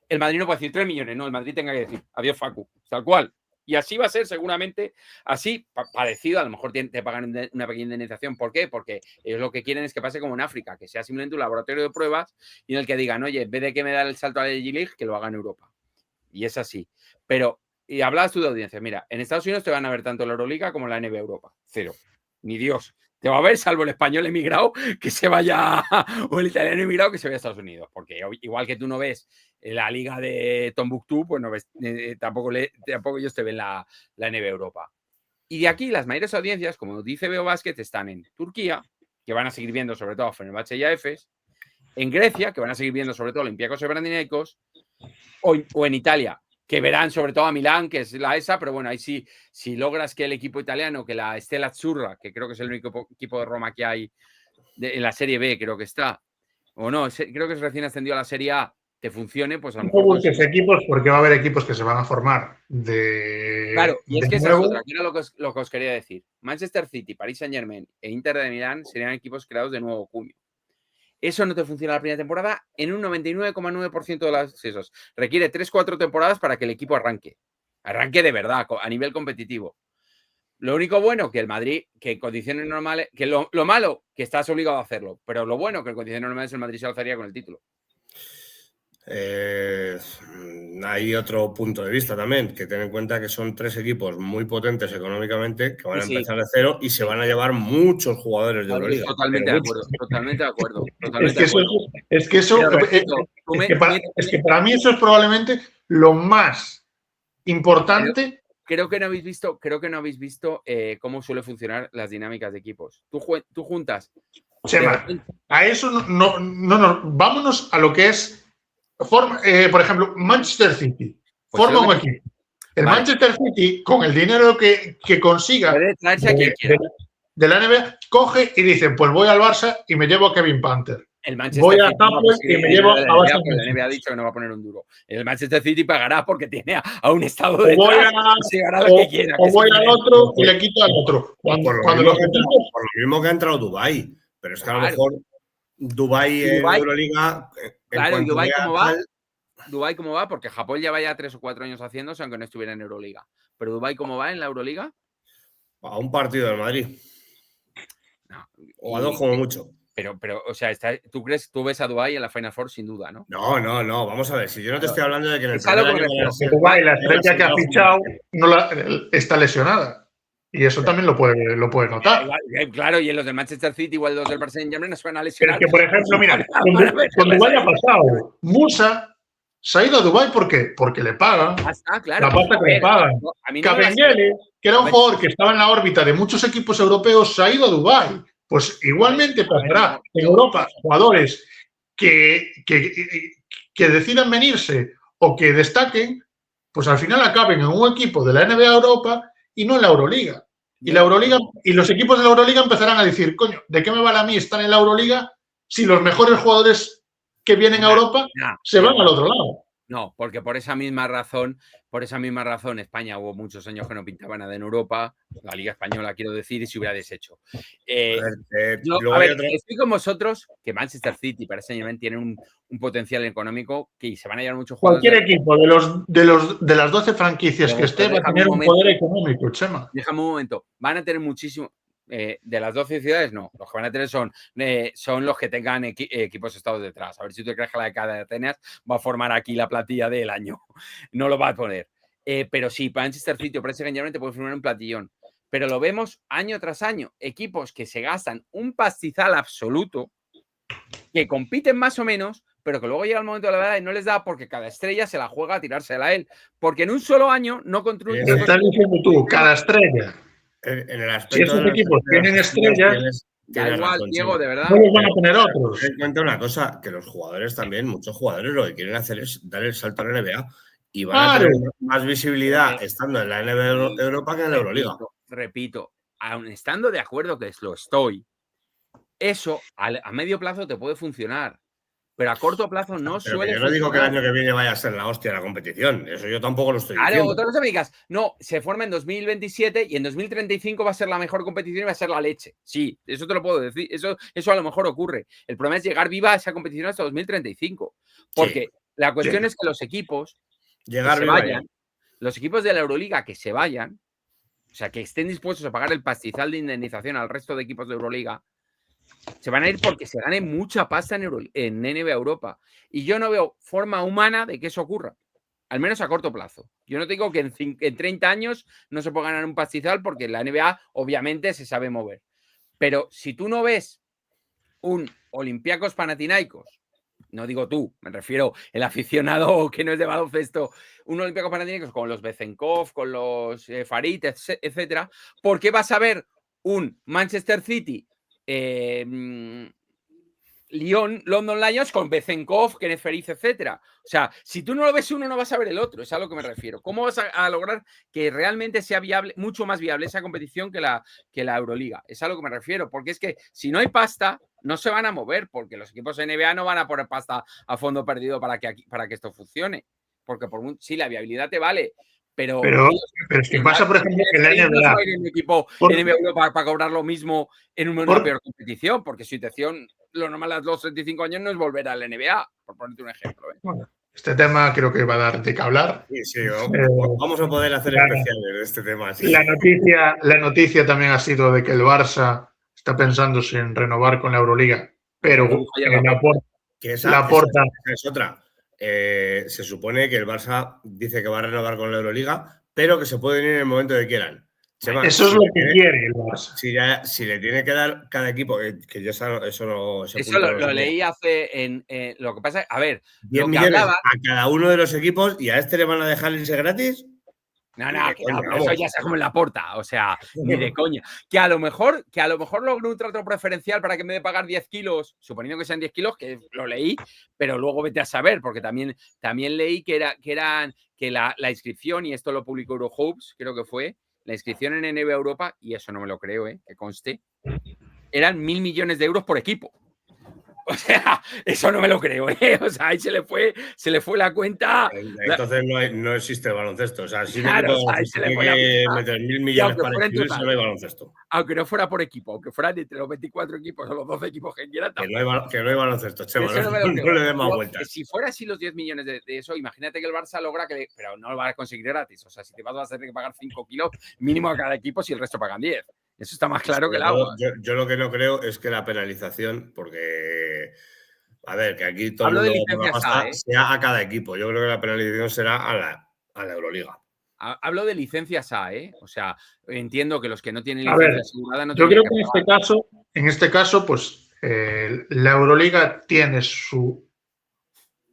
el Madrid no puede decir 3 millones, no, el Madrid tenga que decir, adiós Facu, tal cual. Y así va a ser seguramente, así, parecido, a lo mejor te pagan una pequeña indemnización. ¿Por qué? Porque ellos lo que quieren es que pase como en África, que sea simplemente un laboratorio de pruebas y en el que digan, oye, en vez de que me da el salto a la G-League, que lo haga en Europa. Y es así. Pero, y hablabas tú de audiencia, mira, en Estados Unidos te van a ver tanto la Euroliga como la NBA Europa. Cero. Ni Dios. Te va a ver, salvo el español emigrado que se vaya, o el italiano emigrado que se vaya a Estados Unidos. Porque igual que tú no ves la liga de Tombuctú, pues no ves, tampoco ellos te ven la NBA Europa. Y de aquí las mayores audiencias, como dice Veo Basket, están en Turquía, que van a seguir viendo sobre todo a Fenerbahce y a Efes, en Grecia, que van a seguir viendo sobre todo a Olympiacos y Panathinaikos, o en Italia, que verán sobre todo a Milán, que es la ESA, pero bueno, ahí sí, si logras que el equipo italiano, que la Stella Azzurra, que creo que es el único equipo de Roma que hay en la Serie B, creo que está, o no, creo que es recién ascendido a la Serie A, te funcione, pues a lo mejor... No busques equipos porque va a haber equipos que se van a formar de... Claro, y es que esa es nuevo. otra, que era lo que os quería decir. Manchester City, Paris Saint-Germain e Inter de Milán serían equipos creados de nuevo cuño. Eso no te funciona la primera temporada en un 99,9% de las esos. Requiere 3-4 temporadas para que el equipo arranque. Arranque de verdad, a nivel competitivo. Lo único bueno que el Madrid, que en condiciones normales, que lo malo, que estás obligado a hacerlo, pero lo bueno que en condiciones normales el Madrid se alzaría con el título. Hay otro punto de vista también, que ten en cuenta que son 3 equipos muy potentes económicamente, que van a empezar de cero y se van a llevar muchos jugadores de Euroliga. Totalmente de acuerdo, totalmente de acuerdo. Es que para mí eso es probablemente lo más importante. Creo que no habéis visto cómo suele funcionar las dinámicas de equipos. Tú juntas. Chema, a eso no, vámonos a lo que es, por ejemplo, Manchester City. Pues forma un equipo. El Manchester City, con el dinero que consiga de la NBA, coge y dice, pues voy al Barça y me llevo a Kevin Panther. El Manchester voy a Taples y me llevo a Barça. La NBA ha dicho que no va a poner un duro. El Manchester City pagará porque tiene a un estado de voy al otro y le quito al otro. Por lo mismo que ha entrado Dubái. Pero es que a lo mejor Dubái en Euroliga... Claro, ¿y Dubái cómo va? Dubái cómo va, porque Japón lleva ya 3 o 4 años haciéndose, aunque no estuviera en Euroliga. Pero Dubái cómo va en la Euroliga? A un partido del Madrid. No, o a 2 como mucho. Pero, o sea, ¿tú ves a Dubái en la Final Four sin duda, ¿no? No. Vamos a ver, si yo no te estoy hablando de que en el primer año Dubái, la estrella que ha fichado, está lesionada. Y eso también lo puede notar. Claro, y en los del Manchester City, igual los del Barça Saint-Germain no se van a lesionar. Pero es que, por ejemplo, mira, con Dubái ha pasado. Musa se ha ido a Dubái porque le pagan. Claro. La pasta que le pagan. Kabengele, que era un jugador que estaba en la órbita de muchos equipos europeos, se ha ido a Dubái. Pues igualmente pasará en Europa jugadores que decidan venirse o que destaquen, pues al final acaben en un equipo de la NBA Europa y no en la Euroliga. Y la Euroliga y los equipos de la Euroliga empezarán a decir, coño, ¿de qué me vale a mí estar en la Euroliga si los mejores jugadores que vienen a Europa se van al otro lado? No, porque por esa misma razón, España hubo muchos años que no pintaba nada en Europa, la Liga Española, quiero decir, y se hubiera deshecho. Estoy con vosotros que Manchester City y Paris Saint-Germain tienen un potencial económico que se van a llevar muchos jugadores. Cualquier equipo de las 12 franquicias que esté va a tener un poder económico, Chema. Déjame un momento, van a tener muchísimo. De las 12 ciudades, no. Los que van a tener son los que tengan equipos estados detrás. A ver si tú crees que la de cada Atenas va a formar aquí la plantilla del año. No lo va a poner. Pero sí, Manchester City o Paris Saint-Germain te puede formar un platillón. Pero lo vemos año tras año. Equipos que se gastan un pastizal absoluto, que compiten más o menos, pero que luego llega el momento de la verdad y no les da porque cada estrella se la juega a tirársela a él. Porque en un solo año no construye. Estás diciendo tú, cada estrella. En el aspecto si esos equipos tienen estrellas, da igual, Diego, de verdad. No los van a poner otros. Ten en cuenta una cosa, que los jugadores también, muchos jugadores lo que quieren hacer es dar el salto a la NBA y van a tener más visibilidad estando en la NBA Europa que en la Euroliga. Repito, aun estando de acuerdo que lo estoy, eso a medio plazo te puede funcionar. pero a corto plazo no Pero suele yo no digo que el funcionar. año que viene vaya a ser la hostia la competición. Eso yo tampoco lo estoy Claro, diciendo. otra cosa me digas, no, se forma en 2027 y en 2035 va a ser la mejor competición y va a ser la leche. Sí, eso te lo puedo decir. Eso a lo mejor ocurre. El problema es llegar viva a esa competición hasta 2035. Porque la cuestión es que los equipos que se vayan, los equipos de la Euroliga que se vayan, o sea, que estén dispuestos a pagar el pastizal de indemnización al resto de equipos de Euroliga, se van a ir porque se gane mucha pasta en NBA Europa. Y yo no veo forma humana de que eso ocurra. Al menos a corto plazo. Yo no te digo que en 30 años no se pueda ganar un pastizal porque la NBA obviamente se sabe mover. Pero si tú no ves un Olympiacos Panathinaikos, no digo tú, me refiero el aficionado que no es de baloncesto, un Olympiacos Panathinaikos con los Bezenkov, con los Farid, etcétera, ¿por qué vas a ver un Manchester City Lyon, London Lions con Bezenkov, Kenneth Fariz, etcétera? O sea, si tú no lo ves uno, no vas a ver el otro. Es a lo que me refiero. ¿Cómo vas a lograr que realmente sea viable, mucho más viable esa competición que la Euroliga? Es a lo que me refiero. Porque es que si no hay pasta, no se van a mover, porque los equipos NBA no van a poner pasta a fondo perdido para que esto funcione. Porque sí, la viabilidad te vale. Pero es que pasa, por ejemplo, que la NBA... No hay un equipo NBA Europa para cobrar lo mismo en una peor competición, porque su intención, lo normal a los 35 años no es volver a la NBA, por ponerte un ejemplo. Bueno, este tema creo que va a dar de qué hablar. Sí, vamos a poder hacer especiales de este tema. Sí. La noticia también ha sido de que el Barça está pensando en renovar con la Euroliga, pero la Porta es otra. Se supone que el Barça dice que va a renovar con la Euroliga, pero que se pueden ir en el momento que quieran. Chema, eso es lo que quiere el Barça. Si le tiene que dar cada equipo, que yo eso no... Eso lo leí hace lo que pasa, a ver, 10 millones a cada uno de los equipos y a este le van a dejar irse gratis. No, pero eso ya se como en la porta, o sea, ni de coña. Que a lo mejor logre un trato preferencial para que en vez de pagar 10 kilos, suponiendo que sean 10 kilos, que lo leí, pero luego vete a saber, porque también leí que la inscripción, y esto lo publicó Eurohoops, creo que fue, la inscripción en NBA Europa, y eso no me lo creo, que conste, eran 1.000 millones de euros por equipo. O sea, eso no me lo creo, O sea, ahí se le fue la cuenta. Entonces no existe el baloncesto. O sea, si claro, tiene que meter 1.000 millones para inscribirse, no hay baloncesto. Aunque no fuera por equipo, aunque fueran entre los 24 equipos o los 12 equipos que quieran. Que no hay baloncesto, Chema, no le demos vueltas. Si fuera así los 10 millones de eso, imagínate que el Barça logra que... Pero no lo va a conseguir gratis. O sea, si te vas a tener que pagar 5 kilos mínimo a cada equipo si el resto pagan 10. Eso está más claro que el agua. Yo lo que no creo es que la penalización, porque... A ver, que aquí todo el mundo sea a cada equipo. Yo creo que la penalización será a la Euroliga. Hablo de licencias A, O sea, entiendo que los que no tienen licencia asegurada no yo creo que en este caso, pues la Euroliga tiene su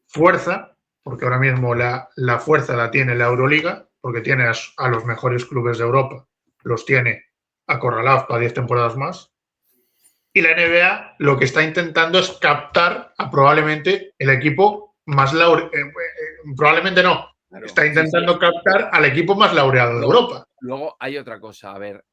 fuerza, porque ahora mismo la fuerza la tiene la Euroliga, porque tiene a los mejores clubes de Europa, los tiene acorralados para 10 temporadas más. Y la NBA lo que está intentando es captar a probablemente el equipo más laureado. Probablemente no. Claro, está intentando captar al equipo más laureado de Europa. Luego hay otra cosa. A ver,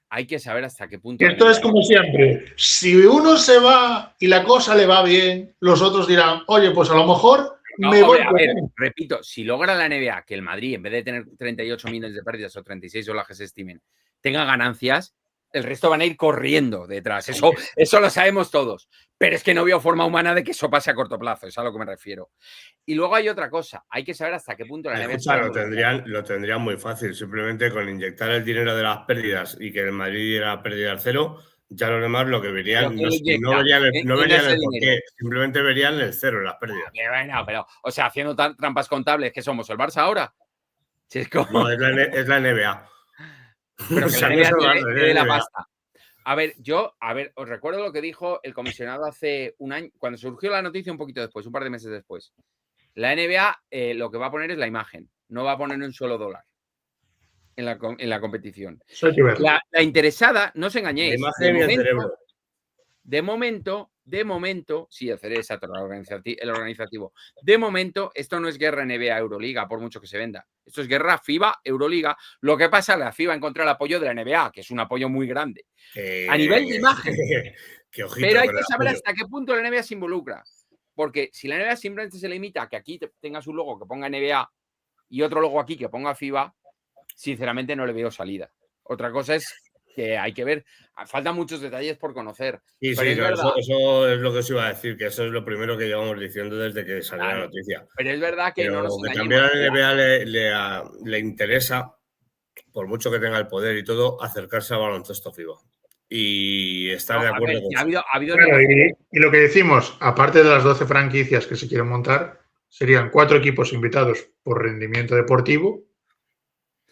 hay que saber hasta qué punto. Esto es como siempre. Si uno se va y la cosa le va bien, los otros dirán, oye, pues a lo mejor me voy. A ver, repito, si logra la NBA que el Madrid, en vez de tener 38 millones de pérdidas o 36 o las que se estimen, tenga ganancias, el resto van a ir corriendo detrás. Eso lo sabemos todos. Pero es que no veo forma humana de que eso pase a corto plazo. Es a lo que me refiero. Y luego hay otra cosa. Hay que saber hasta qué punto la NBA... Lo tendrían muy fácil. Simplemente con inyectar el dinero de las pérdidas y que el Madrid diera pérdida al cero, ya los demás lo que verían no verían el porqué. Simplemente verían el cero en las pérdidas. Bueno, pero, o sea, haciendo trampas contables, ¿qué somos? ¿El Barça ahora? Si es como... No, es la NBA. Pero que la NBA de la pasta. A ver, os recuerdo lo que dijo el comisionado hace un año, cuando surgió la noticia un poquito después, un par de meses después. La NBA lo que va a poner es la imagen, no va a poner un solo dólar en la competición. La interesada, no os engañéis. La imagen y el cerebro. De momento, sí, el cerebro, exacto, el organizativo. De momento, esto no es guerra NBA Euroliga, por mucho que se venda. Esto es guerra FIBA Euroliga. Lo que pasa es que la FIBA encontró el apoyo de la NBA, que es un apoyo muy grande. A nivel de imagen. Pero hay que saber hasta qué punto la NBA se involucra. porque si la NBA simplemente se limita a que aquí tengas un logo que ponga NBA y otro logo aquí que ponga FIBA, sinceramente no le veo salida. Otra cosa es que hay que ver, faltan muchos detalles por conocer. Sí, pero sí, es verdad, eso es lo que os iba a decir, que eso es lo primero que llevamos diciendo desde que salió la noticia. Pero es verdad que Pero no nos que engañemos. también a la NBA le interesa, por mucho que tenga el poder y todo, acercarse al baloncesto FIBA. Y estar de acuerdo con eso. Ha habido Claro, y lo que decimos, aparte de las 12 franquicias que se quieren montar, serían 4 equipos invitados por rendimiento deportivo,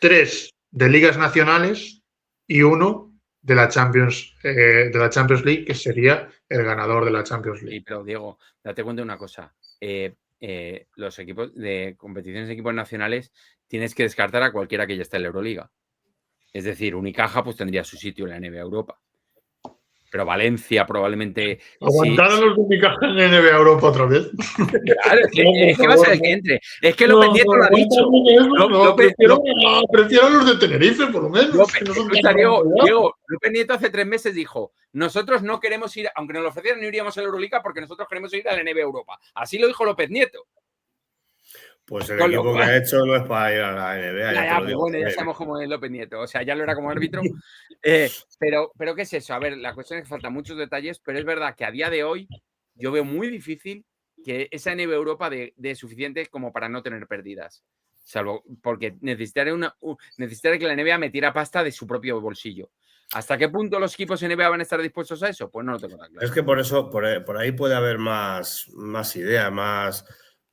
3 de ligas nacionales y 1 de la Champions League, que sería el ganador de la Champions League. Sí, pero Diego, date cuenta de una cosa. Los equipos de competiciones de equipos nacionales tienes que descartar a cualquiera que ya esté en la Euroliga. Es decir, Unicaja pues tendría su sitio en la NBA Europa. Pero Valencia probablemente... ¿Aguantar a los de Unicaja en NBA Europa otra vez? Claro, es que va a ser el que entre. Es que López Nieto lo ha dicho. Prefiero a los de Tenerife, por lo menos. Diego, López Nieto hace 3 meses dijo: nosotros no queremos ir, aunque nos lo ofrecieran, no iríamos a la Euroliga porque nosotros queremos ir a la NBA Europa. Así lo dijo López Nieto. Pues el equipo que ha hecho no es para ir a la NBA. Bueno, ya sabemos cómo es López Nieto. O sea, ya lo era como árbitro. Pero ¿qué es eso? A ver, la cuestión es que faltan muchos detalles, pero es verdad que a día de hoy yo veo muy difícil que esa NBA Europa de suficiente como para no tener pérdidas. Salvo porque necesitaría que la NBA metiera pasta de su propio bolsillo. ¿Hasta qué punto los equipos NBA van a estar dispuestos a eso? Pues no lo tengo tan claro. Es que por eso, por ahí puede haber más ideas, más,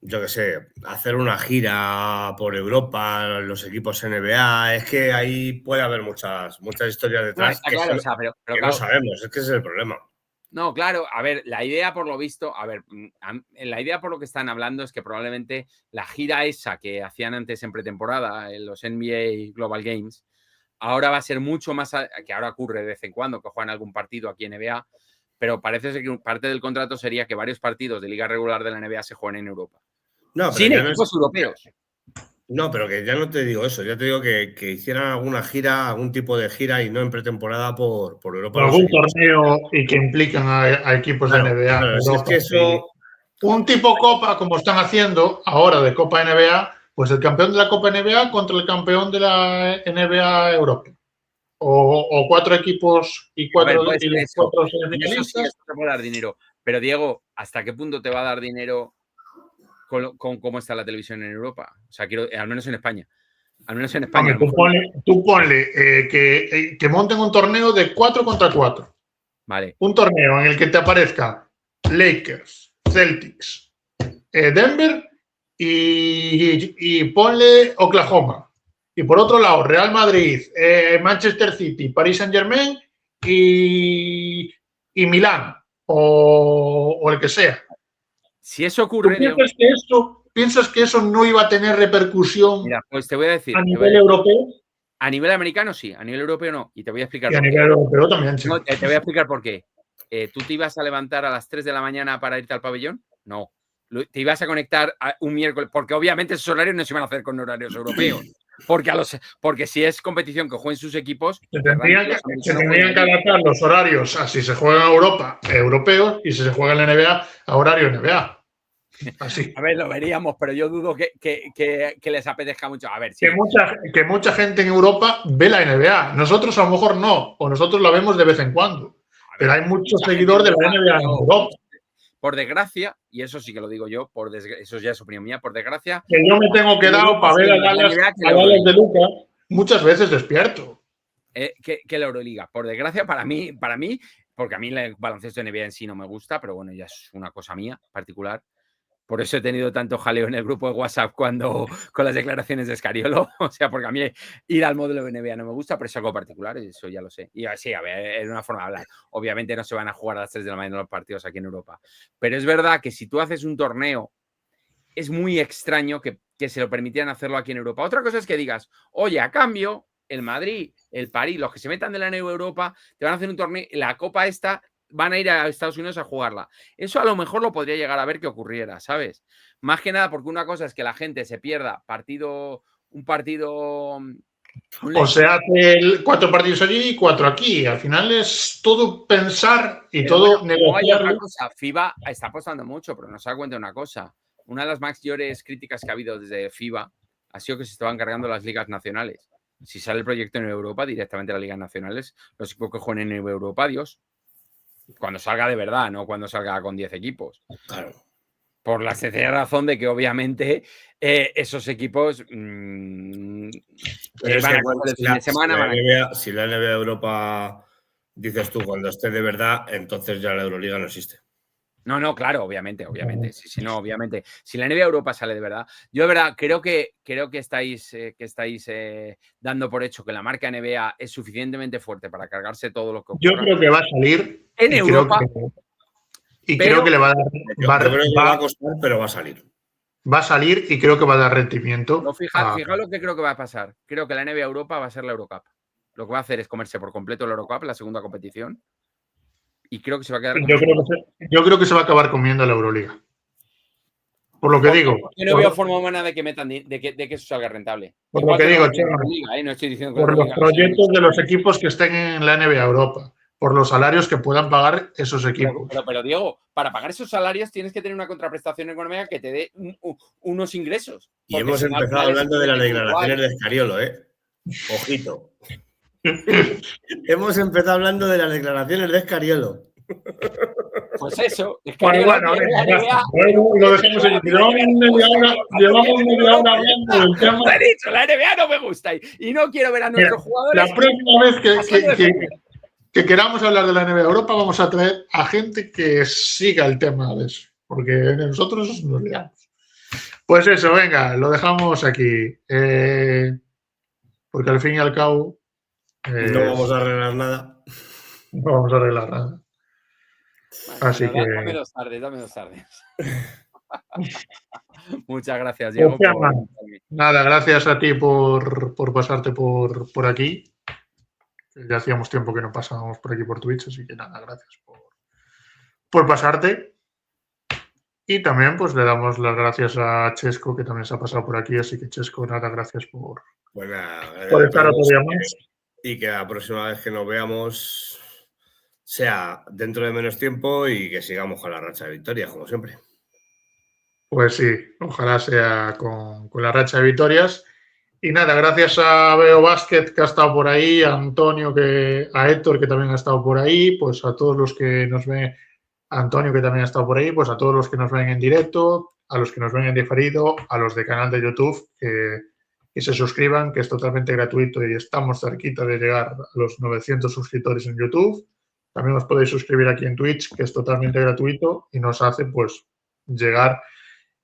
yo qué sé, hacer una gira por Europa, los equipos NBA. Es que ahí puede haber muchas historias detrás que no sabemos. Es que ese es el problema. No, claro, a ver, la idea por lo visto, la idea por lo que están hablando es que probablemente la gira esa que hacían antes en pretemporada, en los NBA Global Games, ahora va a ser mucho más, que ahora ocurre de vez en cuando, que juegan algún partido aquí en NBA, pero parece ser que parte del contrato sería que varios partidos de liga regular de la NBA se jueguen en Europa. No, sin equipos europeos. No, pero que ya no te digo eso, ya te digo que hicieran alguna gira, algún tipo de gira y no en pretemporada por Europa. Por algún torneo y que implican a equipos de NBA. Claro, si es que eso... Un tipo Copa, como están haciendo ahora de Copa NBA, pues el campeón de la Copa NBA contra el campeón de la NBA Europa. O 4 equipos y 4 semifinalistas. Eso sí, eso te puede dar dinero. Pero Diego, ¿hasta qué punto te va a dar dinero con cómo está la televisión en Europa? O sea, al menos en España. Al menos en España. Tú ponle que monten un torneo de 4 contra 4. Vale. Un torneo en el que te aparezca Lakers, Celtics, Denver y ponle Oklahoma. Y por otro lado, Real Madrid, Manchester City, Paris Saint-Germain y Milán o el que sea. Si eso ocurre... ¿Piensas que eso no iba a tener repercusión? Mira, pues te voy a decir. ¿A nivel europeo? A nivel americano sí, a nivel europeo no. Y te voy a explicar por qué. Y a nivel europeo también sí. No, te voy a explicar por qué. ¿Tú te ibas a levantar a las 3 de la mañana para irte al pabellón? No. Te ibas a conectar un miércoles, porque obviamente esos horarios no se iban a hacer con horarios europeos. Porque si es competición que jueguen sus equipos... Se tendrían que adaptar los horarios a si se juega en Europa, europeos, y si se juega en la NBA, a horario NBA. Así. A ver, lo veríamos, pero yo dudo que les apetezca mucho. A ver, sí. Que mucha gente en Europa ve la NBA. Nosotros a lo mejor no, o nosotros la vemos de vez en cuando. Pero hay muchos seguidores de la NBA en Europa. Por desgracia, y eso sí que lo digo yo, eso ya es opinión mía, por desgracia... Que yo me tengo quedado para ver a Dallas de Lucas muchas veces despierto. Que la Euroliga, por desgracia, para mí, porque a mí el baloncesto NBA en sí no me gusta, pero bueno, ya es una cosa mía particular. Por eso he tenido tanto jaleo en el grupo de WhatsApp con las declaraciones de Scariolo. O sea, porque a mí ir al módulo de NBA no me gusta, pero es algo particular, eso ya lo sé. Y así, a ver, es una forma de hablar. Obviamente no se van a jugar a las 3 de la mañana los partidos aquí en Europa. Pero es verdad que si tú haces un torneo, es muy extraño que se lo permitieran hacerlo aquí en Europa. Otra cosa es que digas, oye, a cambio, el Madrid, el París, los que se metan de la NBA Europa, te van a hacer un torneo, la Copa esta... van a ir a Estados Unidos a jugarla. Eso a lo mejor lo podría llegar a ver que ocurriera, ¿sabes? Más que nada porque una cosa es que la gente se pierda un partido O sea, hace 4 partidos allí y 4 aquí. Al final es todo pensar y Pero todo bueno, luego hay negociar. otra cosa. FIBA está apostando mucho, pero nos da cuenta de una cosa. Una de las mayores críticas que ha habido desde FIBA ha sido que se estaban cargando las ligas nacionales. Si sale el proyecto en Europa, directamente a las ligas nacionales, los equipos que jueguen en Europa, Dios, cuando salga de verdad, no cuando salga con 10 equipos. Claro. Por la sencilla razón de que, obviamente, esos equipos Pero es van que a coger el fin de semana. si la NBA Europa, dices tú, cuando esté de verdad, entonces ya la Euroliga no existe. No, claro, obviamente. Sí, no, obviamente. Si la NBA Europa sale de verdad, yo de verdad creo que estáis dando por hecho que la marca NBA es suficientemente fuerte para cargarse todo lo que ocurra. Yo creo que va a salir en Europa. Creo que le va a dar. Yo creo que va a costar, pero va a salir. Va a salir y creo que va a dar rendimiento. No, fija lo que creo que va a pasar. Creo que la NBA Europa va a ser la Eurocup. Lo que va a hacer es comerse por completo la Eurocup, la segunda competición. Y creo que se va a quedar. Yo creo que se va a acabar comiendo la Euroliga. Por lo que digo. Yo no veo forma humana de que metan, de que eso salga rentable. Por lo que digo, no estoy diciendo que por los proyectos de los equipos que estén en la NBA Europa, por los salarios que puedan pagar esos equipos. Pero Diego, para pagar esos salarios tienes que tener una contraprestación económica que te dé unos ingresos. Y hemos empezado hablando de las declaraciones de Scariolo, ¿eh? Ojito. Hemos empezado hablando de las declaraciones de Scariolo. Pues eso. Bueno, lo dejemos en. Llevamos media hora hablando del tema. Te he dicho, la NBA no me gusta y no quiero ver a nuestros jugadores. La próxima vez que queramos hablar de la NBA Europa, vamos a traer a gente que siga el tema de eso, porque nosotros nos liamos. Pues eso, venga, lo dejamos aquí. Porque al fin y al cabo. No vamos a arreglar nada. No vamos a arreglar nada. Bueno, así que. Dame dos tardes. Muchas gracias, Diego. Nada, gracias a ti por pasarte por aquí. Ya hacíamos tiempo que no pasábamos por aquí por Twitch, así que nada, gracias por pasarte. Y también pues le damos las gracias a Chesco, que también se ha pasado por aquí, así que Chesco, nada, gracias por estar otro día más. Y que la próxima vez que nos veamos sea dentro de menos tiempo y que sigamos con la racha de victorias, como siempre. Pues sí, ojalá sea con la racha de victorias. Y nada, gracias a Veo Basket, que ha estado por ahí, a Antonio, a Héctor, que también ha estado por ahí, pues a todos los que nos ven, a Antonio, que también ha estado por ahí, pues a todos los que nos ven en directo, a los que nos ven en diferido, a los de canal de YouTube, que se suscriban, que es totalmente gratuito y estamos cerquita de llegar a los 900 suscriptores en YouTube. También os podéis suscribir aquí en Twitch, que es totalmente gratuito y nos hace pues llegar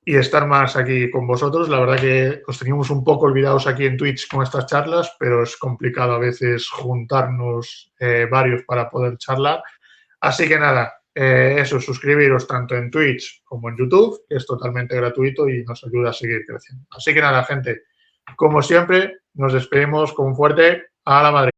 y estar más aquí con vosotros. La verdad que os teníamos un poco olvidados aquí en Twitch con estas charlas, pero es complicado a veces juntarnos varios para poder charlar. Así que nada, eso, suscribiros tanto en Twitch como en YouTube, que es totalmente gratuito y nos ayuda a seguir creciendo. Así que nada, gente, como siempre, nos despedimos con un fuerte a la Madrid.